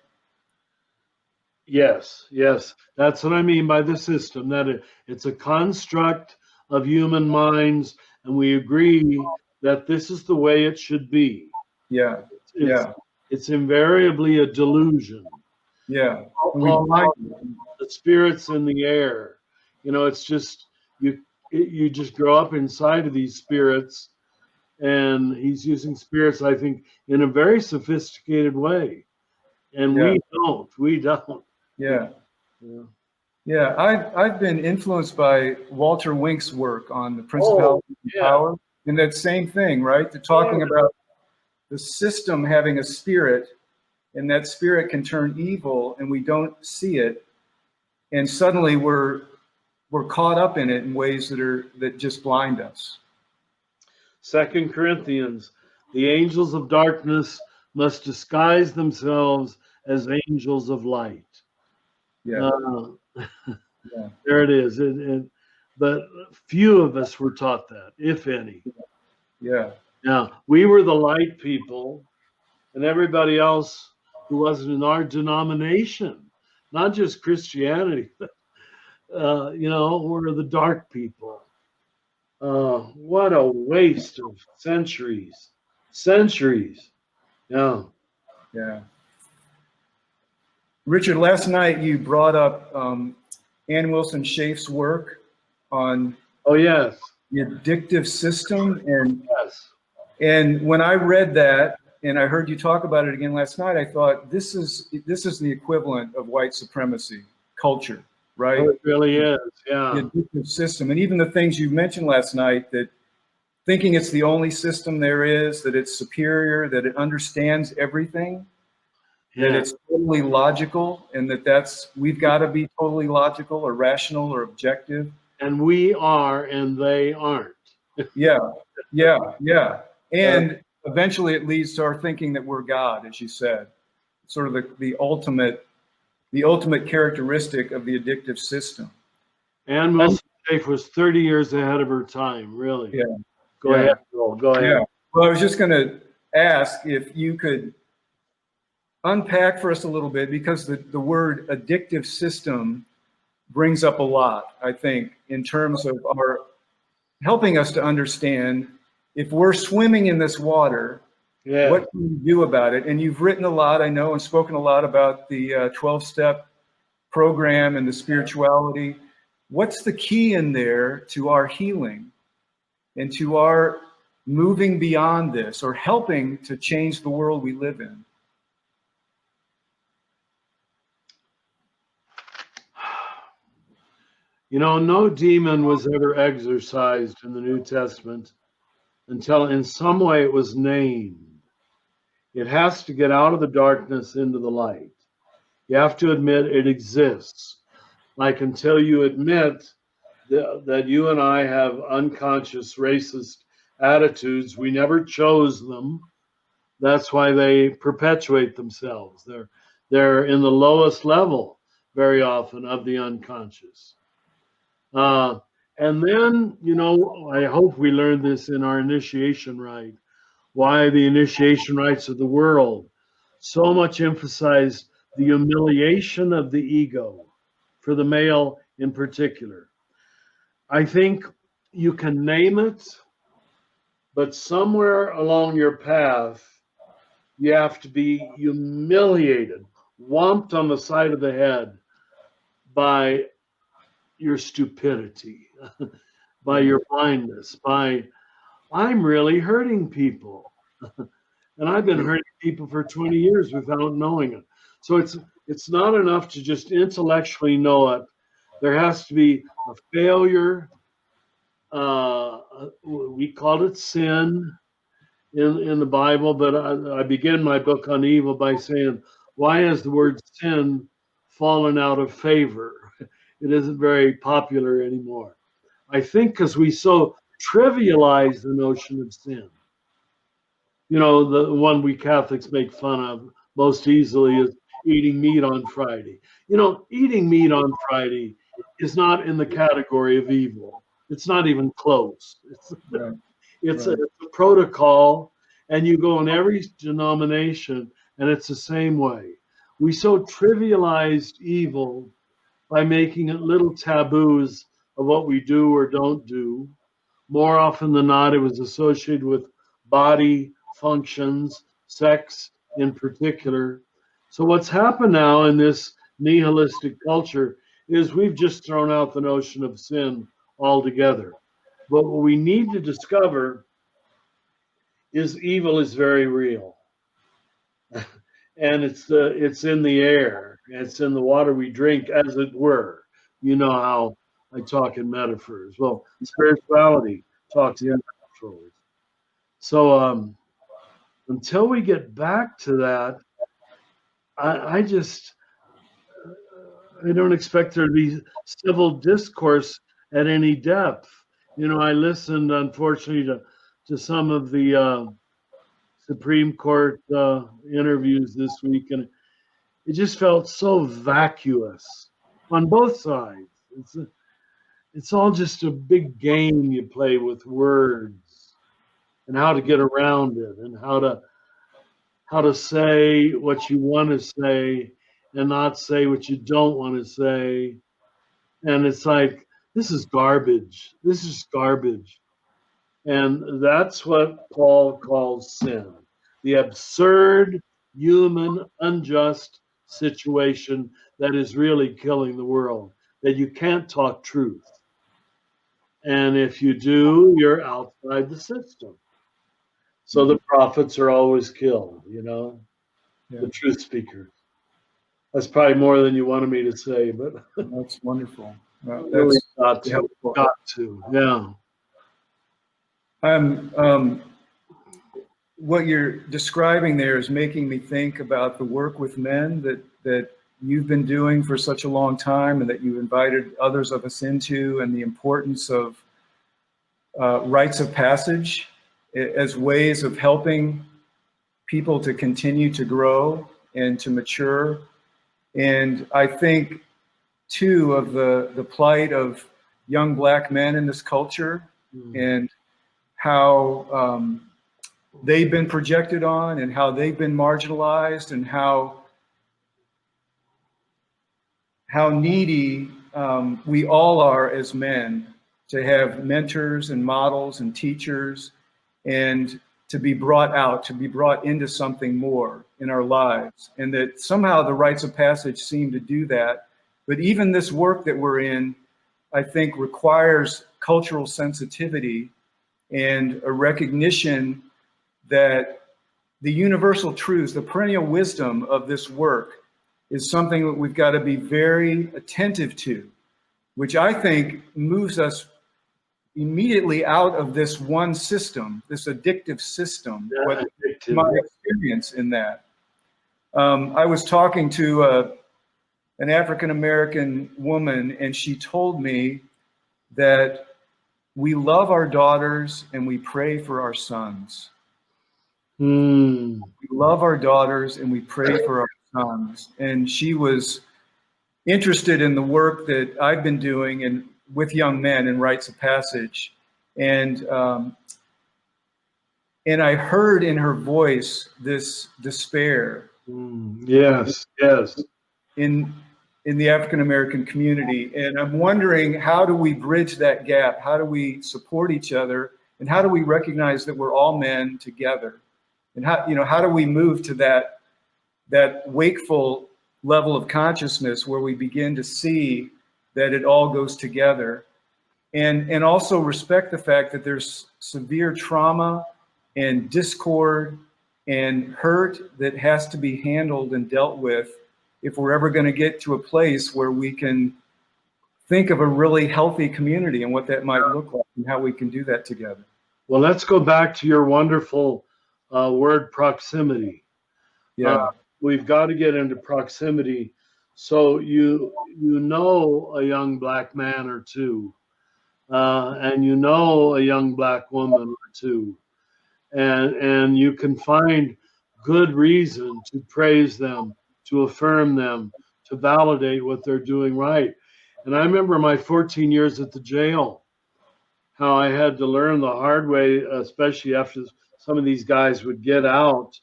A: Yes, yes. That's what I mean by the system, that it's a construct of human minds, and we agree that this is the way it should be.
B: Yeah,
A: It's invariably a delusion.
B: yeah.
A: The spirits in the air. You know, it's just, you just grow up inside of these spirits, and he's using spirits, I think, in a very sophisticated way. And we don't.
B: Yeah. I've been influenced by Walter Wink's work on the principality of power, and that same thing, right? They're talking about the system having a spirit, and that spirit can turn evil, and we don't see it, and suddenly we're caught up in it in ways that just blind us.
A: 2 Corinthians, the angels of darkness must disguise themselves as angels of light. There it is. But few of us were taught that, if any. Now, we were the light people, and everybody else who wasn't in our denomination, not just Christianity, but, we're the dark people. What a waste of centuries. Yeah.
B: Richard, last night you brought up Ann Wilson Schaef's work on the addictive system, and when I read that and I heard you talk about it again last night, I thought this is the equivalent of white supremacy culture, right?
A: Oh, it really is, yeah.
B: The addictive system, and even the things you mentioned last night, that thinking it's the only system there is, that it's superior, that it understands everything. That it's totally logical, and we've got to be totally logical or rational or objective.
A: And we are, and they aren't.
B: Yeah. And eventually it leads to our thinking that we're God, as you said. Sort of the ultimate characteristic of the addictive system.
A: Ann Wilson Schaef was 30 years ahead of her time, really.
B: Yeah.
A: Go ahead, Bill. Go ahead.
B: Yeah. Well, I was just going to ask if you could unpack for us a little bit, because the word addictive system brings up a lot, I think, in terms of our helping us to understand if we're swimming in this water, what can we do about it? And you've written a lot, I know, and spoken a lot about the 12-step program and the spirituality. What's the key in there to our healing and to our moving beyond this, or helping to change the world we live in?
A: You know, no demon was ever exorcised in the New Testament until in some way it was named. It has to get out of the darkness into the light. You have to admit it exists. Like, until you admit that you and I have unconscious racist attitudes, we never chose them. That's why they perpetuate themselves. They're in the lowest level very often of the unconscious. And then, I hope we learned this in our initiation rite, why the initiation rites of the world so much emphasize the humiliation of the ego for the male in particular. I think you can name it, but somewhere along your path, you have to be humiliated, whomped on the side of the head by your stupidity, by your blindness, by I'm really hurting people. And I've been hurting people for 20 years without knowing it. So it's not enough to just intellectually know it. There has to be a failure. We call it sin in the Bible, but I begin my book on evil by saying, why has the word sin fallen out of favor? It isn't very popular anymore. I think because we so trivialize the notion of sin. You know, the one we Catholics make fun of most easily is eating meat on Friday. You know, eating meat on Friday is not in the category of evil. It's not even close.
B: Right.
A: It's
B: Right.
A: a protocol, and you go in every denomination, and it's the same way. We so trivialized evil by making it little taboos of what we do or don't do. More often than not, it was associated with body functions, sex in particular. So, what's happened now in this nihilistic culture is we've just thrown out the notion of sin altogether. But what we need to discover is evil is very real. And it's in the air, it's in the water we drink, as it were. You know how I talk in metaphors. Well, spirituality talks in metaphors. So until we get back to that, I just I don't expect there to be civil discourse at any depth. You know, I listened, unfortunately, to some of the Supreme Court interviews this week, and it just felt so vacuous on both sides. It's all just a big game you play with words and how to get around it and how to say what you want to say and not say what you don't want to say. And it's like, this is garbage. This is garbage. And that's what Paul calls sin, the absurd, human, unjust situation that is really killing the world, that you can't talk truth. And if you do, you're outside the system. So the prophets are always killed, you know,
B: Yeah.
A: the truth speakers. That's probably more than you wanted me to say, but
B: That's wonderful.
A: really got to,
B: helpful.
A: yeah.
B: What you're describing there is making me think about the work with men that you've been doing for such a long time and that you've invited others of us into, and the importance of rites of passage as ways of helping people to continue to grow and to mature. And I think, too, of the plight of young Black men in this culture and how they've been projected on and how they've been marginalized and how needy we all are as men to have mentors and models and teachers and to be brought out, to be brought into something more in our lives. And that somehow the rites of passage seem to do that. But even this work that we're in, I think, requires cultural sensitivity and a recognition that the universal truths, the perennial wisdom of this work is something that we've got to be very attentive to, which I think moves us immediately out of this one system, this addictive system.
A: Yeah, addictive.
B: My experience in that. I was talking to an African-American woman, and she told me that we love our daughters and we pray for our sons. We love our daughters and we pray for our sons. And she was interested in the work that I've been doing and with young men in rites of passage. And I heard in her voice this despair.
A: Yes, yes.
B: And in the African American community. And I'm wondering, how do we bridge that gap? How do we support each other? And how do we recognize that we're all men together? And how do we move to that wakeful level of consciousness where we begin to see that it all goes together, and also respect the fact that there's severe trauma and discord and hurt that has to be handled and dealt with if we're ever going to get to a place where we can think of a really healthy community and what that might look like and how we can do that together.
A: Well, let's go back to your wonderful word proximity.
B: Yeah.
A: We've got to get into proximity. So you know a young black man or two, and you know a young black woman or two, and you can find good reason to praise them, to affirm them, to validate what they're doing right. And I remember my 14 years at the jail, how I had to learn the hard way, especially after some of these guys would get out,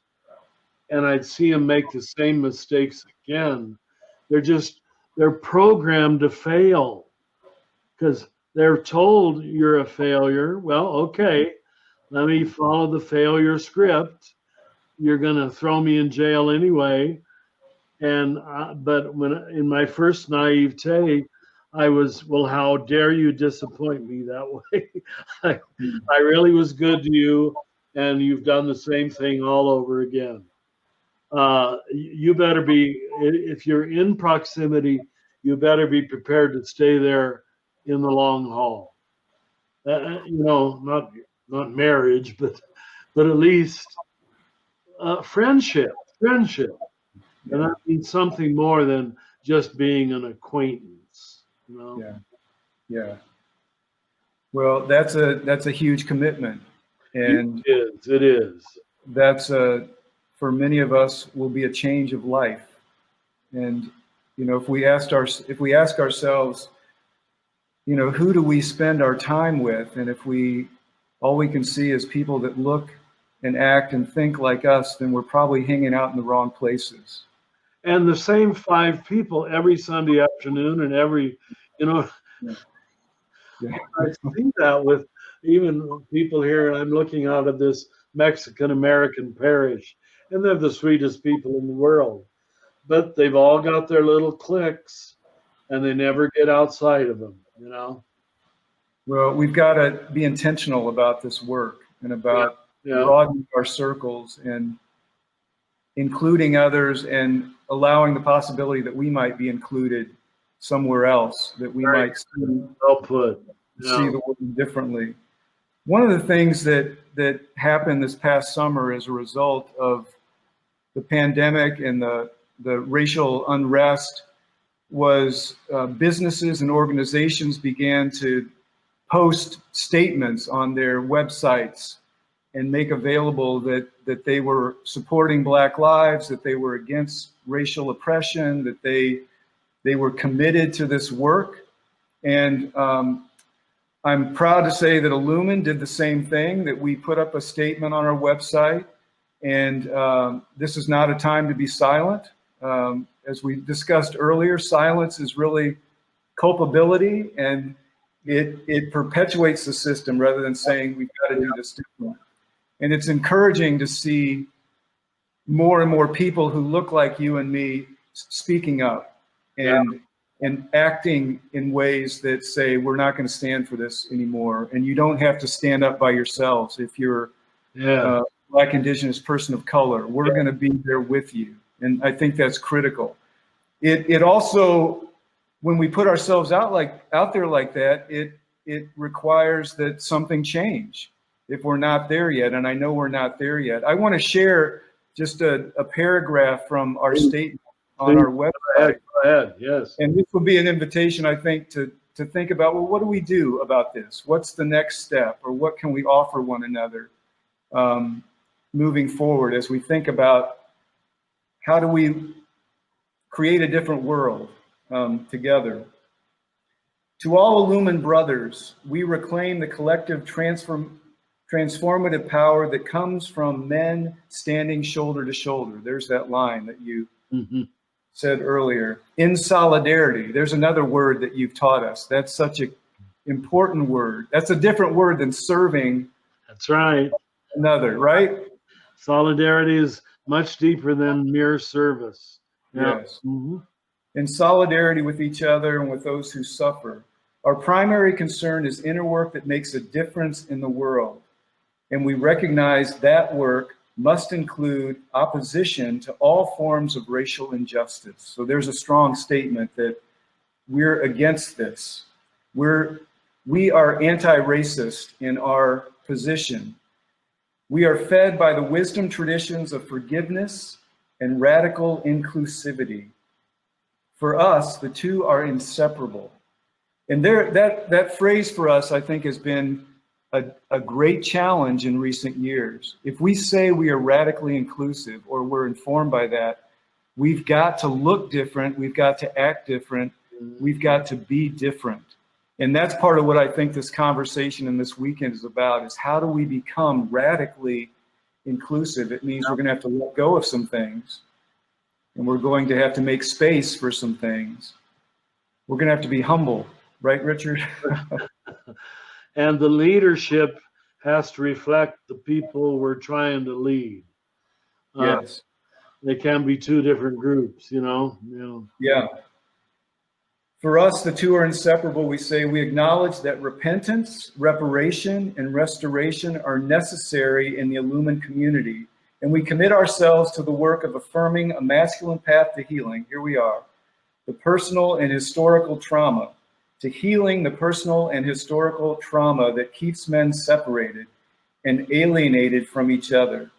A: and I'd see them make the same mistakes again. They're programmed to fail because they're told you're a failure. Well, okay, let me follow the failure script. You're going to throw me in jail anyway. And but when in my first naivete, I was, well, how dare you disappoint me that way? I really was good to you, and you've done the same thing all over again. You better be, if you're in proximity, you better be prepared to stay there in the long haul. Not marriage, but at least friendship. And that means something more than just being an acquaintance.
B: Yeah. Well, that's a huge commitment, and
A: it is.
B: That's for many of us will be a change of life. And if we ask ourselves, who do we spend our time with, and if all we can see is people that look and act and think like us, then we're probably hanging out in the wrong places.
A: And the same 5 people every Sunday afternoon, and every,
B: Yeah.
A: I see that with even people here. I'm looking out of this Mexican American parish, and they're the sweetest people in the world, but they've all got their little cliques, and they never get outside of them.
B: Well, we've got to be intentional about this work and about broadening our circles and including others and allowing the possibility that we might be included somewhere else, that we might see the world differently. One of the things that happened this past summer as a result of the pandemic and the racial unrest was businesses and organizations began to post statements on their websites and make available that they were supporting Black lives, that they were against racial oppression, that they were committed to this work. And I'm proud to say that Illumin did the same thing, that we put up a statement on our website. And this is not a time to be silent. As we discussed earlier, silence is really culpability, and it perpetuates the system rather than saying we've got to do this differently. And it's encouraging to see more and more people who look like you and me speaking up and acting in ways that say we're not going to stand for this anymore. And you don't have to stand up by yourselves if you're Black, Indigenous, person of color. We're going to be there with you. And I think that's critical. It also, when we put ourselves out there like that, it requires that something change if we're not there yet. And I know we're not there yet. I want to share just a paragraph from our statement on our website.
A: Go ahead. Yes.
B: And this will be an invitation, I think, to think about, well, what do we do about this? What's the next step, or what can we offer one another moving forward as we think about how do we create a different world together. To all Illumin brothers, we reclaim the collective transformative power that comes from men standing shoulder to shoulder. There's that line that you said earlier. In solidarity, there's another word that you've taught us. That's such an important word. That's a different word than serving.
A: That's right.
B: Another, right?
A: Solidarity is much deeper than mere service. Yeah.
B: Yes. In solidarity with each other and with those who suffer. Our primary concern is inner work that makes a difference in the world. And we recognize that work must include opposition to all forms of racial injustice. So there's a strong statement that we're against this. We are anti-racist in our position. We are fed by the wisdom traditions of forgiveness and radical inclusivity. For us, the two are inseparable. And that phrase for us, I think, has been a great challenge in recent years. If we say we are radically inclusive or we're informed by that, we've got to look different, we've got to act different, we've got to be different. And that's part of what I think this conversation and this weekend is about, is how do we become radically inclusive? It means we're going to have to let go of some things, and we're going to have to make space for some things. We're going to have to be humble, right, Richard?
A: And the leadership has to reflect the people we're trying to lead.
B: Yes.
A: They can be two different groups, you know?
B: Yeah. For us, the two are inseparable. We say we acknowledge that repentance, reparation, and restoration are necessary in the Illumined community. And we commit ourselves to the work of affirming a masculine path to healing. Here we are. The personal and historical trauma. To healing the personal and historical trauma that keeps men separated and alienated from each other.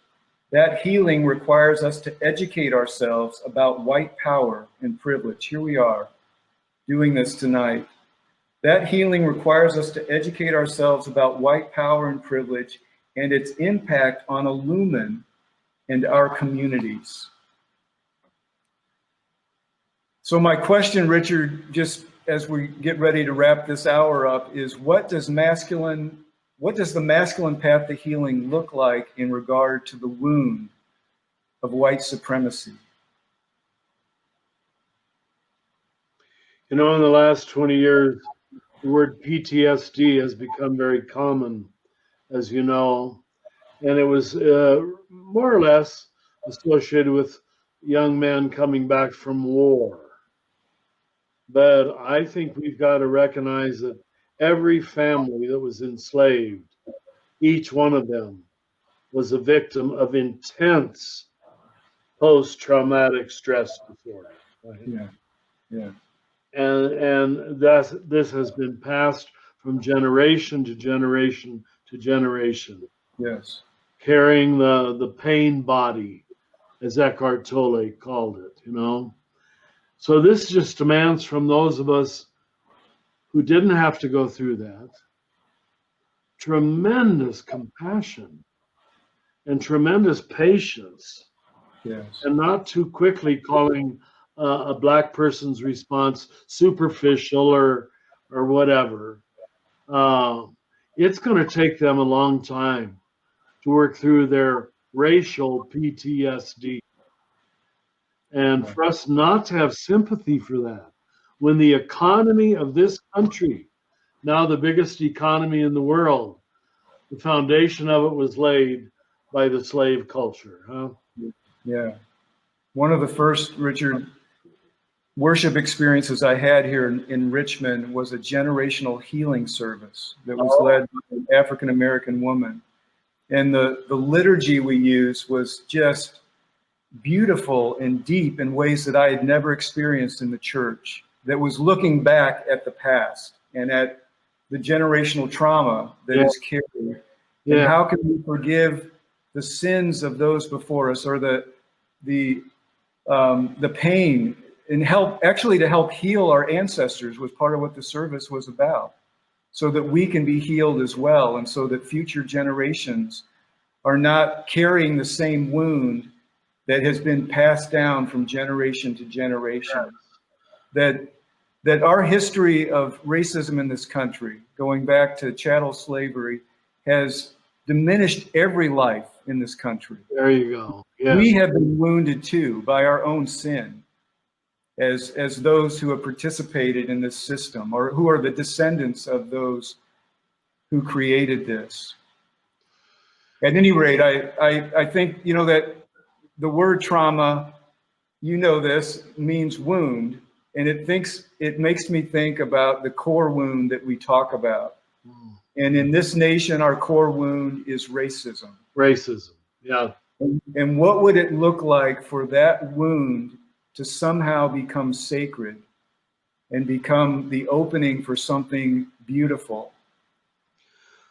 B: That healing requires us to educate ourselves about white power and privilege. Here we are, doing this tonight. That healing requires us to educate ourselves about white power and privilege and its impact on Illumin and our communities. So my question, Richard, just as we get ready to wrap this hour up, is what does the masculine path to healing look like in regard to the wound of white supremacy?
A: You know, in the last 20 years, the word PTSD has become very common, as you know, and it was more or less associated with young men coming back from war. But I think we've got to recognize that every family that was enslaved, each one of them was a victim of intense post-traumatic stress disorder. Right?
B: Yeah.
A: And this has been passed from generation to generation to generation.
B: Yes.
A: Carrying the pain body, as Eckhart Tolle called it, you know. So this just demands from those of us who didn't have to go through that tremendous compassion and tremendous patience.
B: Yes.
A: And not too quickly calling a Black person's response superficial or whatever. It's going to take them a long time to work through their racial PTSD. And for us not to have sympathy for that, when the economy of this country, now the biggest economy in the world, the foundation of it was laid by the slave culture, huh?
B: Yeah. One of the first, Richard, worship experiences I had here in Richmond was a generational healing service that was led by an African-American woman. And the liturgy we used was just beautiful and deep in ways that I had never experienced in the church, that was looking back at the past and at the generational trauma that is carried. And how can we forgive the sins of those before us, or the pain, and to help heal our ancestors was part of what the service was about, so that we can be healed as well, and so that future generations are not carrying the same wound that has been passed down from generation to generation. That our history of racism in this country, going back to chattel slavery, has diminished every life in this country.
A: There you go. Yes.
B: We have been wounded too by our own sin. as those who have participated in this system, or who are the descendants of those who created this. At any rate, I think, you know, that the word trauma, you know this, means wound, and it makes me think about the core wound that we talk about. And in this nation, our core wound is racism.
A: Racism, yeah.
B: And what would it look like for that wound to somehow become sacred and become the opening for something beautiful?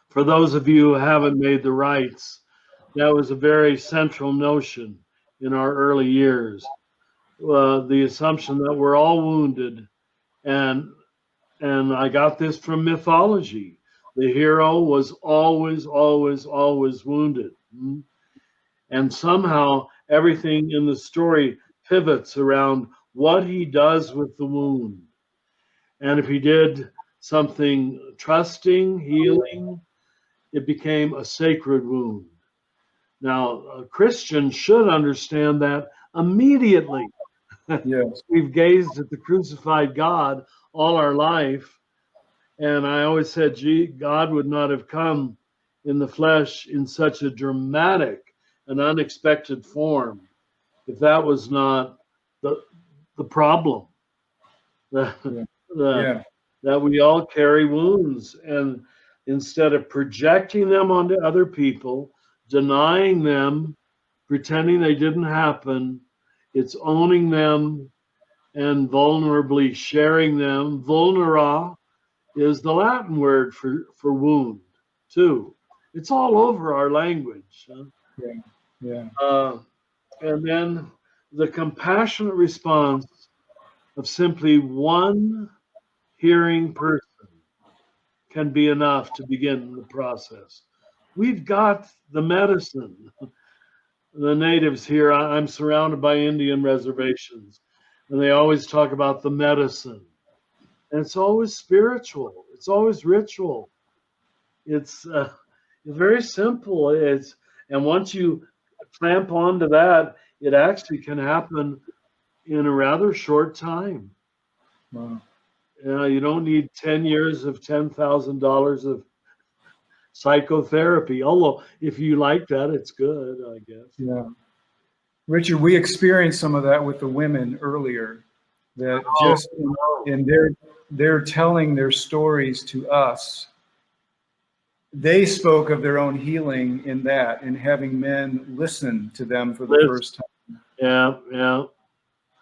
A: For those of you who haven't made the rites, that was a very central notion in our early years. The assumption that we're all wounded, and I got this from mythology. The hero was always, always, always wounded. And somehow everything in the story pivots around what he does with the wound. And if he did something trusting, healing, it became a sacred wound. Now, a Christian should understand that immediately.
B: Yes.
A: We've gazed at the crucified God all our life. And I always said, gee, God would not have come in the flesh in such a dramatic and unexpected form if that was not the problem. That we all carry wounds, and instead of projecting them onto other people, denying them, pretending they didn't happen, it's owning them and vulnerably sharing them. Vulnera is the Latin word for wound, too. It's all over our language. And then the compassionate response of simply one hearing person can be enough to begin the process. We've got the medicine. The natives here, I'm surrounded by Indian reservations, and they always talk about the medicine. And it's always spiritual. It's always ritual. It's very simple. And once you clamp onto that, it actually can happen in a rather short time.
B: Wow.
A: You don't need 10 years of $10,000 of psychotherapy. Although, if you like that, it's good, I guess.
B: Yeah. Richard, we experienced some of that with the women earlier, that just in their telling their stories to us, they spoke of their own healing in that, and having men listen to them for the first time.
A: Yeah.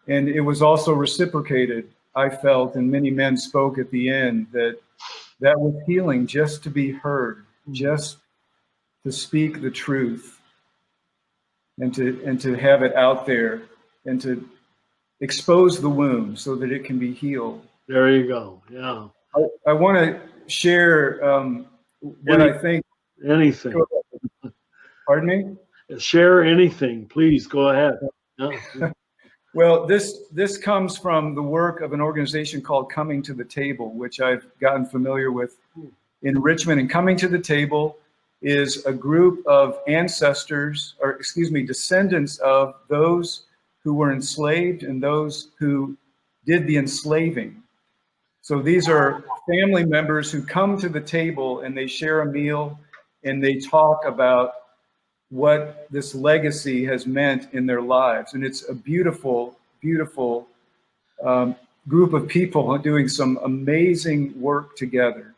B: And it was also reciprocated, I felt, and many men spoke at the end, that was healing, just to be heard, just to speak the truth, and to have it out there, and to expose the wound so that it can be healed.
A: There you go. Yeah.
B: I want to share what I think.
A: Anything.
B: Pardon me?
A: Share anything, please. Go ahead. Yeah.
B: Well, this comes from the work of an organization called Coming to the Table, which I've gotten familiar with in Richmond. And Coming to the Table is a group of ancestors, or excuse me, descendants of those who were enslaved and those who did the enslaving. So these are family members who come to the table and they share a meal and they talk about what this legacy has meant in their lives. And it's a beautiful, beautiful group of people doing some amazing work together,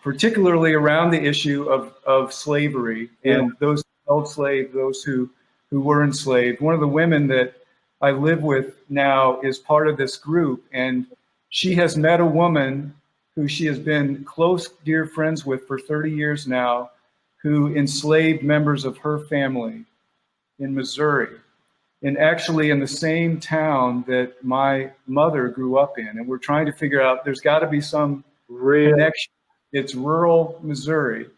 B: particularly around the issue of slavery and those who held slaves, those who were enslaved. One of the women that I live with now is part of this group, and she has met a woman who she has been close, dear friends with for 30 years now, who enslaved members of her family in Missouri, and actually in the same town that my mother grew up in. And we're trying to figure out, there's got to be some connection. It's rural Missouri.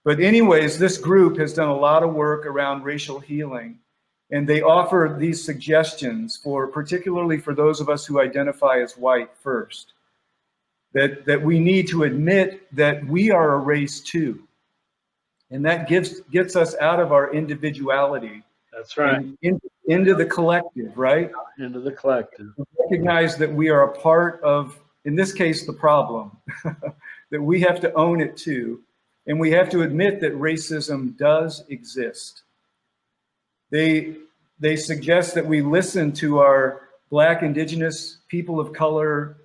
B: But anyways, this group has done a lot of work around racial healing. And they offer these suggestions for, particularly for those of us who identify as white first, that we need to admit that we are a race too. And that gets us out of our individuality
A: That's right.
B: and into the collective, right?
A: Into the collective.
B: Recognize that we are a part of, in this case, the problem, that we have to own it too. And we have to admit that racism does exist. They suggest that we listen to our Black, Indigenous, people of color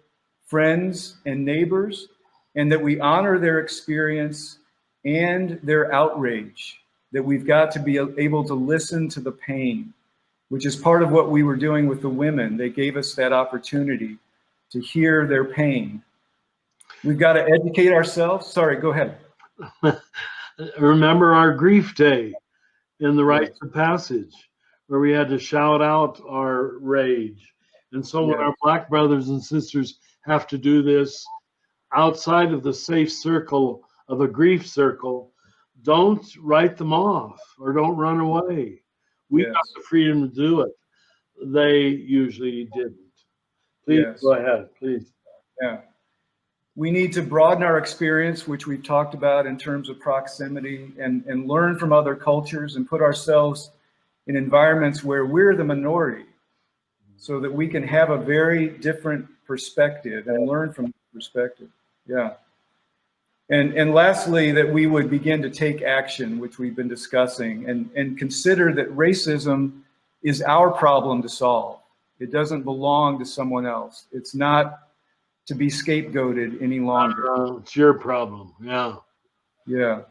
B: friends and neighbors, and that we honor their experience and their outrage, that we've got to be able to listen to the pain, which is part of what we were doing with the women. They gave us that opportunity to hear their pain. We've got to educate ourselves. Sorry, go ahead.
A: Remember our grief day in the rites of passage, where we had to shout out our rage. And so when our Black brothers and sisters have to do this outside of the safe circle of a grief circle, don't write them off or don't run away. We got the freedom to do it. They usually didn't. Please go ahead, please.
B: Yeah. We need to broaden our experience, which we've talked about in terms of proximity, and learn from other cultures and put ourselves in environments where we're the minority, so that we can have a very different perspective and learn from perspective. Yeah. And lastly, that we would begin to take action, which we've been discussing, and consider that racism is our problem to solve. It doesn't belong to someone else. It's not to be scapegoated any longer.
A: It's your problem. Yeah.
B: Yeah.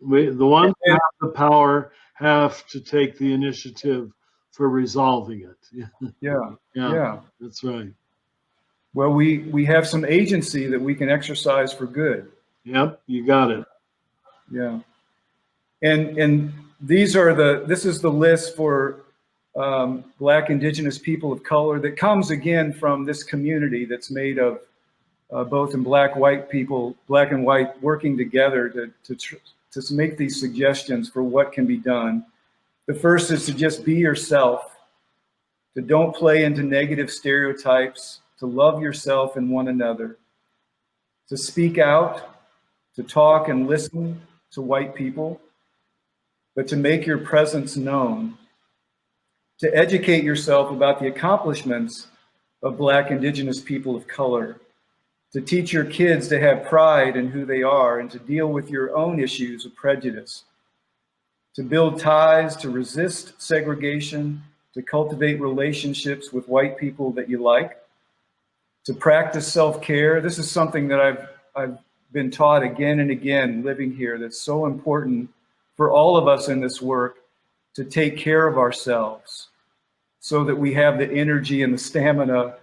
A: The ones who have the power have to take the initiative for resolving it.
B: Yeah.
A: That's right.
B: Well, we have some agency that we can exercise for good.
A: Yep, you got it.
B: Yeah. And this is the list for Black, Indigenous, people of color that comes again from this community that's made of both in Black, white people, Black and white, working together to make these suggestions for what can be done. The first is to just be yourself, to don't play into negative stereotypes, to love yourself and one another, to speak out, to talk and listen to white people, but to make your presence known, to educate yourself about the accomplishments of Black, Indigenous, people of color, to teach your kids to have pride in who they are and to deal with your own issues of prejudice, to build ties, to resist segregation, to cultivate relationships with white people that you like, to practice self-care. This is something that I've been taught again and again living here, that's so important for all of us in this work, to take care of ourselves so that we have the energy and the stamina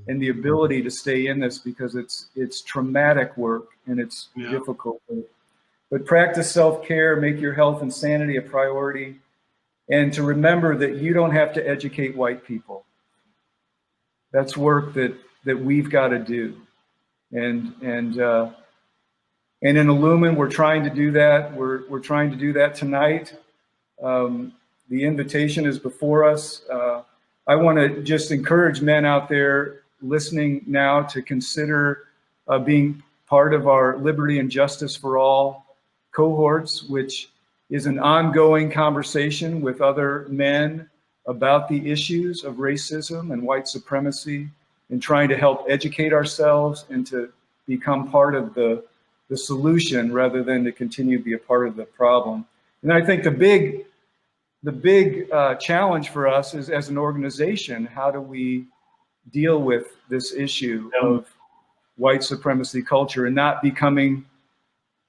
B: and the ability to stay in this, because it's traumatic work and it's difficult. But practice self-care, make your health and sanity a priority, and to remember that you don't have to educate white people. That's work that we've got to do. And in Illumin, we're trying to do that. We're trying to do that tonight. The invitation is before us. I want to just encourage men out there listening now to consider being part of our Liberty and Justice for All cohorts, which is an ongoing conversation with other men about the issues of racism and white supremacy, and trying to help educate ourselves and to become part of the solution rather than to continue to be a part of the problem. And I think the big challenge for us is, as an organization, how do we deal with this issue of white supremacy culture and not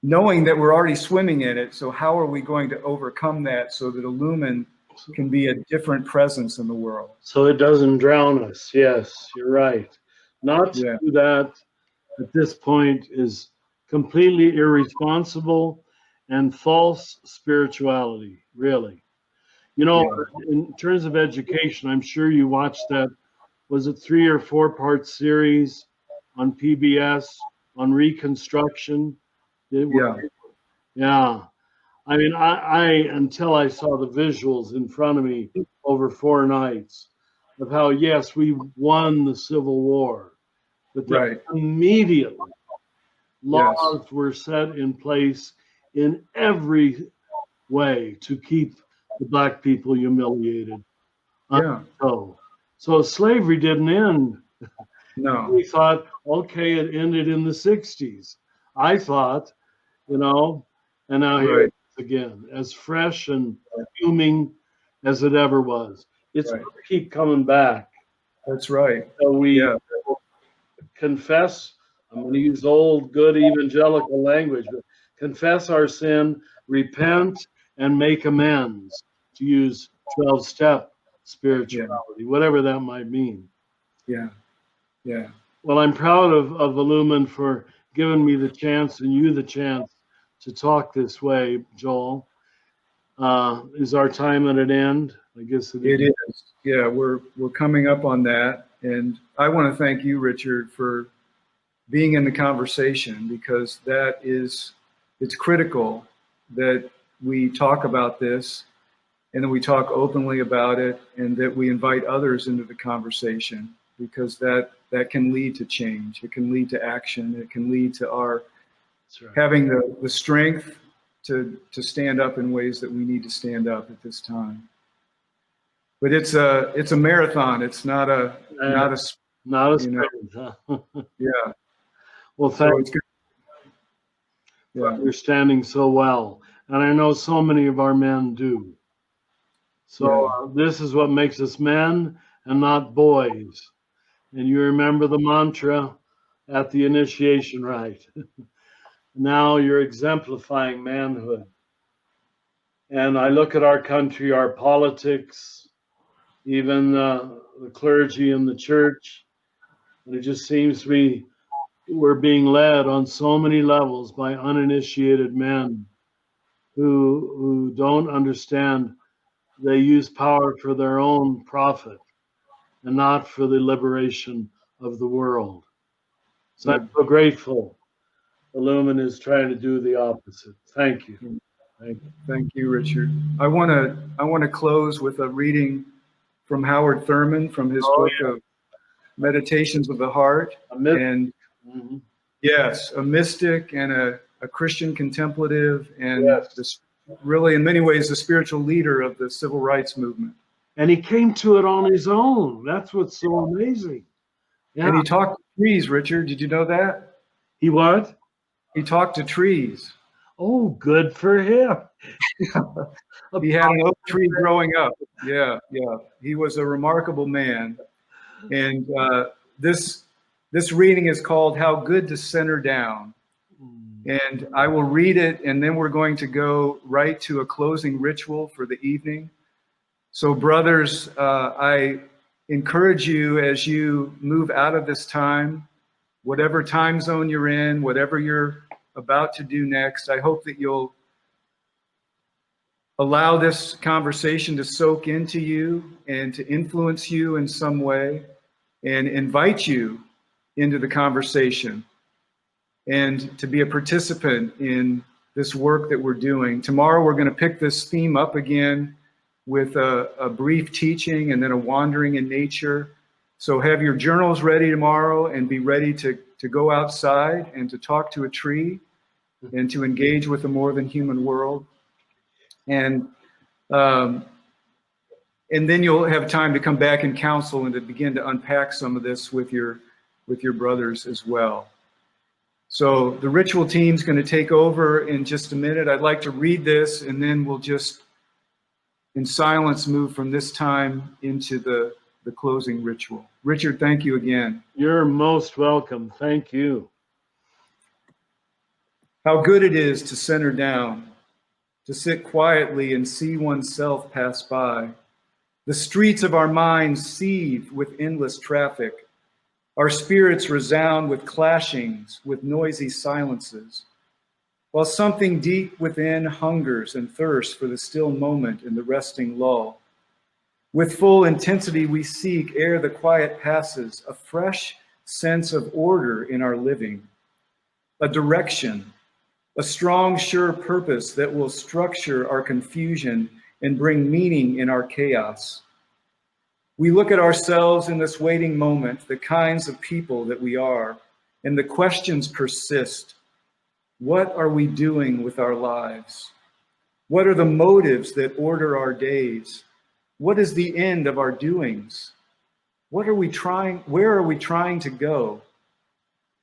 B: knowing that we're already swimming in it. So how are we going to overcome that so that Illumin can be a different presence in the world?
A: So it doesn't drown us. Yes, you're right. Not to do that at this point is completely irresponsible and false spirituality, really. You know, in terms of education, I'm sure you watched that, was it 3 or 4 part series on PBS on Reconstruction? Yeah. I mean, I until I saw the visuals in front of me over 4 nights of how, yes, we won the Civil War, but then immediately laws were set in place in every way to keep the black people humiliated.
B: Yeah.
A: So slavery didn't end.
B: No.
A: We thought, okay, it ended in the 60s. I thought, you know, and now here
B: Right.
A: it is again, as fresh and fuming as it ever was. It's
B: Right.
A: going to keep coming back.
B: That's right.
A: So we
B: Yeah.
A: confess, I'm going to use old, good evangelical language, but confess our sin, repent, and make amends, to use 12-step
B: Yeah.
A: spirituality, whatever that might mean.
B: Yeah. Yeah.
A: Well, I'm proud of Illumin for giving me the chance and you the chance to talk this way, Joel. Is our time at an end? I guess it
B: It
A: is.
B: is. Yeah, we're coming up on that. And I want to thank you, Richard, for being in the conversation, because it's critical that we talk about this and that we talk openly about it and that we invite others into the conversation, because that can lead to change. It can lead to action. It can lead to our
A: That's right.
B: having the strength to stand up in ways that we need to stand up at this time. But it's a marathon. It's not a
A: Not a
B: you know,
A: sprint, huh?
B: yeah.
A: Well,
B: So
A: thank
B: it's good.
A: you for
B: Yeah.
A: understanding so well. And I know so many of our men do. So
B: Yeah.
A: this is what makes us men and not boys. And you remember the mantra at the initiation rite. Now you're exemplifying manhood. And I look at our country, our politics, even the clergy and the church, and it just seems to me we're being led on so many levels by uninitiated men who don't understand they use power for their own profit and not for the liberation of the world. So I'm so grateful Illumin is trying to do the opposite. Thank you. Thank you.
B: Thank you, Richard. I want to close with a reading from Howard Thurman from his book of Meditations of the Heart. And
A: Mhm.
B: yes, a mystic and a Christian contemplative, and
A: Yes.
B: this really in many ways the spiritual leader of the civil rights movement.
A: And he came to it on his own. That's what's so amazing. Yeah.
B: And he talked to trees, Richard. Did you know that?
A: He what?
B: He talked to trees.
A: Oh, good for him.
B: He had an oak tree growing up. Yeah, yeah. He was a remarkable man. And this reading is called "How Good to Center Down." And I will read it, and then we're going to go right to a closing ritual for the evening. So, brothers, I encourage you as you move out of this time, whatever time zone you're in, whatever you're about to do next, I hope that you'll allow this conversation to soak into you and to influence you in some way, and invite you into the conversation and to be a participant in this work that we're doing. Tomorrow, we're going to pick this theme up again with a brief teaching and then a wandering in nature. So have your journals ready tomorrow and be ready to go outside and to talk to a tree and to engage with a more than human world. And then you'll have time to come back and counsel and to begin to unpack some of this with your brothers as well. So the ritual team's going to take over in just a minute. I'd like to read this, and then we'll just, in silence, move from this time into the closing ritual. Richard, thank you again.
A: You're most welcome. Thank you.
B: How good it is to center down, to sit quietly and see oneself pass by. The streets of our minds seethe with endless traffic. Our spirits resound with clashings, with noisy silences, while something deep within hungers and thirsts for the still moment and the resting lull. With full intensity we seek, ere the quiet passes, a fresh sense of order in our living, a direction, a strong, sure purpose that will structure our confusion and bring meaning in our chaos. We look at ourselves in this waiting moment, the kinds of people that we are, and the questions persist. What are we doing with our lives? What are the motives that order our days? What is the end of our doings? Where are we trying to go?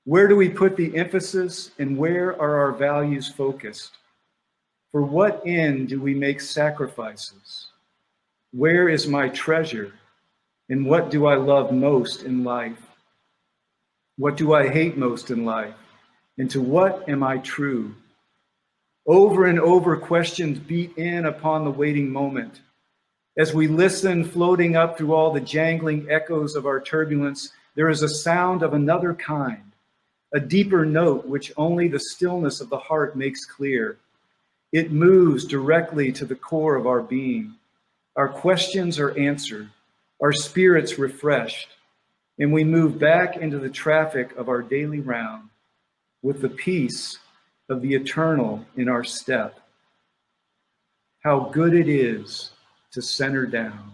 B: Where do we put the emphasis, and where are our values focused? For what end do we make sacrifices? Where is my treasure? And what do I love most in life? What do I hate most in life? And to what am I true? Over and over, questions beat in upon the waiting moment. As we listen, floating up through all the jangling echoes of our turbulence, there is a sound of another kind, a deeper note which only the stillness of the heart makes clear. It moves directly to the core of our being. Our questions are answered, our spirits refreshed, and we move back into the traffic of our daily round with the peace of the eternal in our step. How good it is to center down.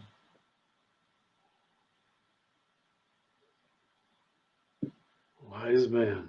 A: Wise man.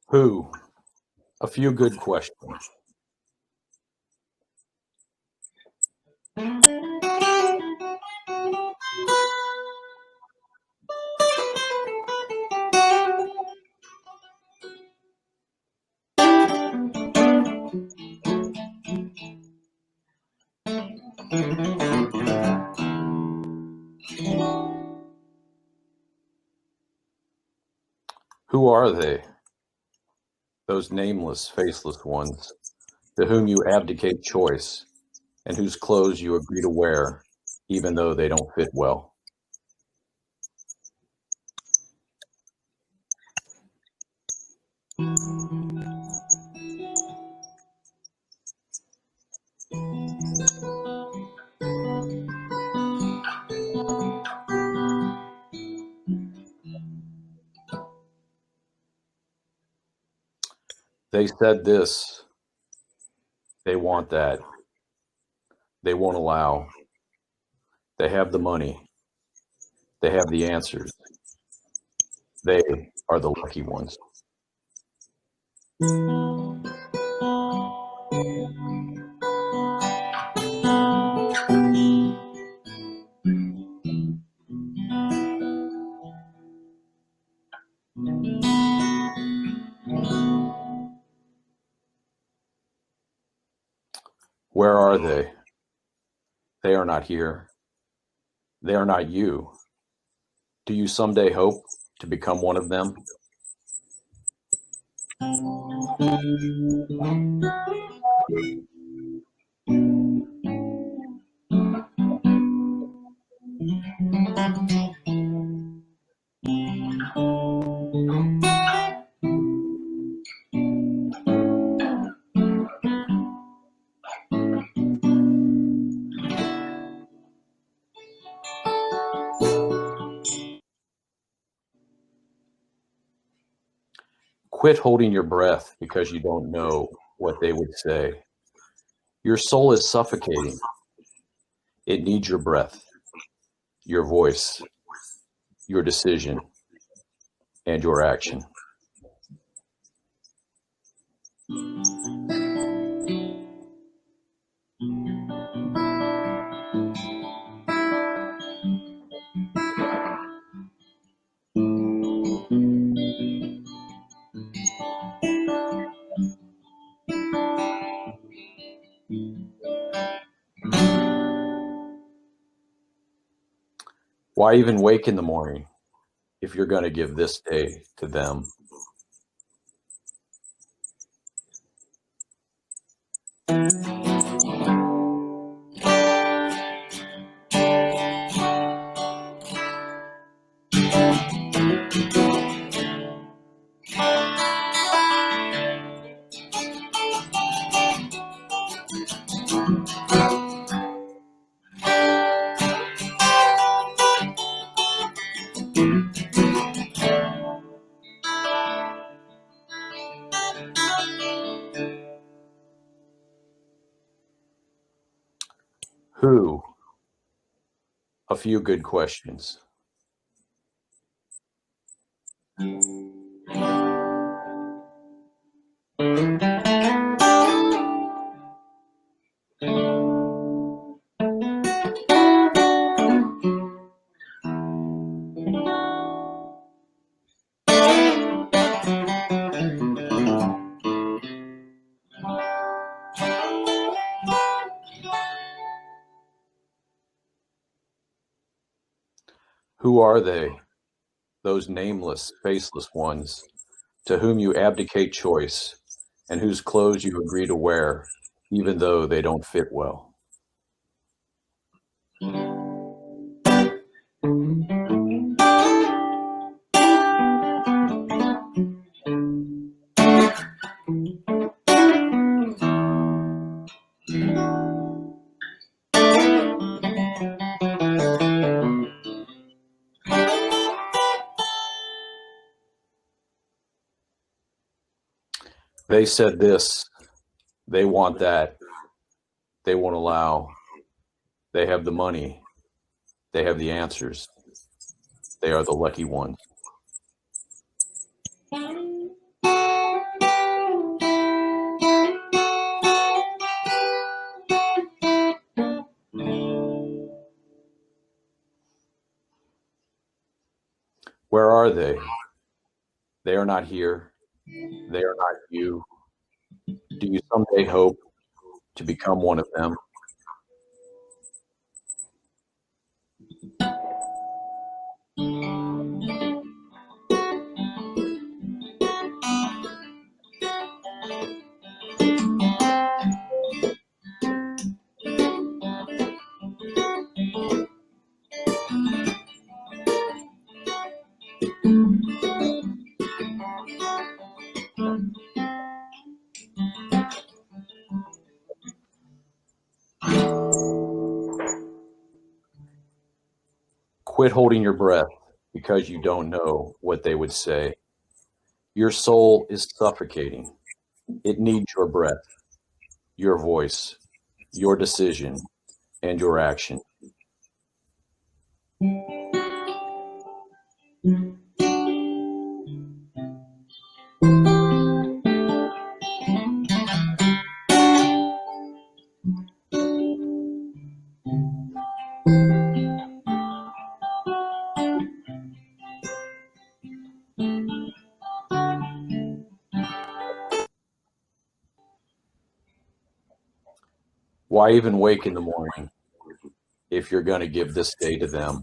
C: Who? A few good questions. Who are they? Those nameless, faceless ones to whom you abdicate choice and whose clothes you agree to wear, even though they don't fit well. They said this, they want that, they won't allow, they have the money, they have the answers, they are the lucky ones. Where are they? They are not here. They are not you. Do you someday hope to become one of them? Quit holding your breath because you don't know what they would say. Your soul is suffocating. It needs your breath, your voice, your decision, and your action. Why even wake in the morning if you're going to give this day to them? Who? A few good questions. Who are they, those nameless, faceless ones, to whom you abdicate choice and whose clothes you agree to wear, even though they don't fit well? They said this, they want that, they won't allow, they have the money, they have the answers, they are the lucky ones. Where are they? They are not here. They are not you. Do you someday hope to become one of them? Quit holding your breath because you don't know what they would say. Your soul is suffocating. It needs your breath, your voice, your decision, and your action. Why even wake in the morning if you're going to give this day to them?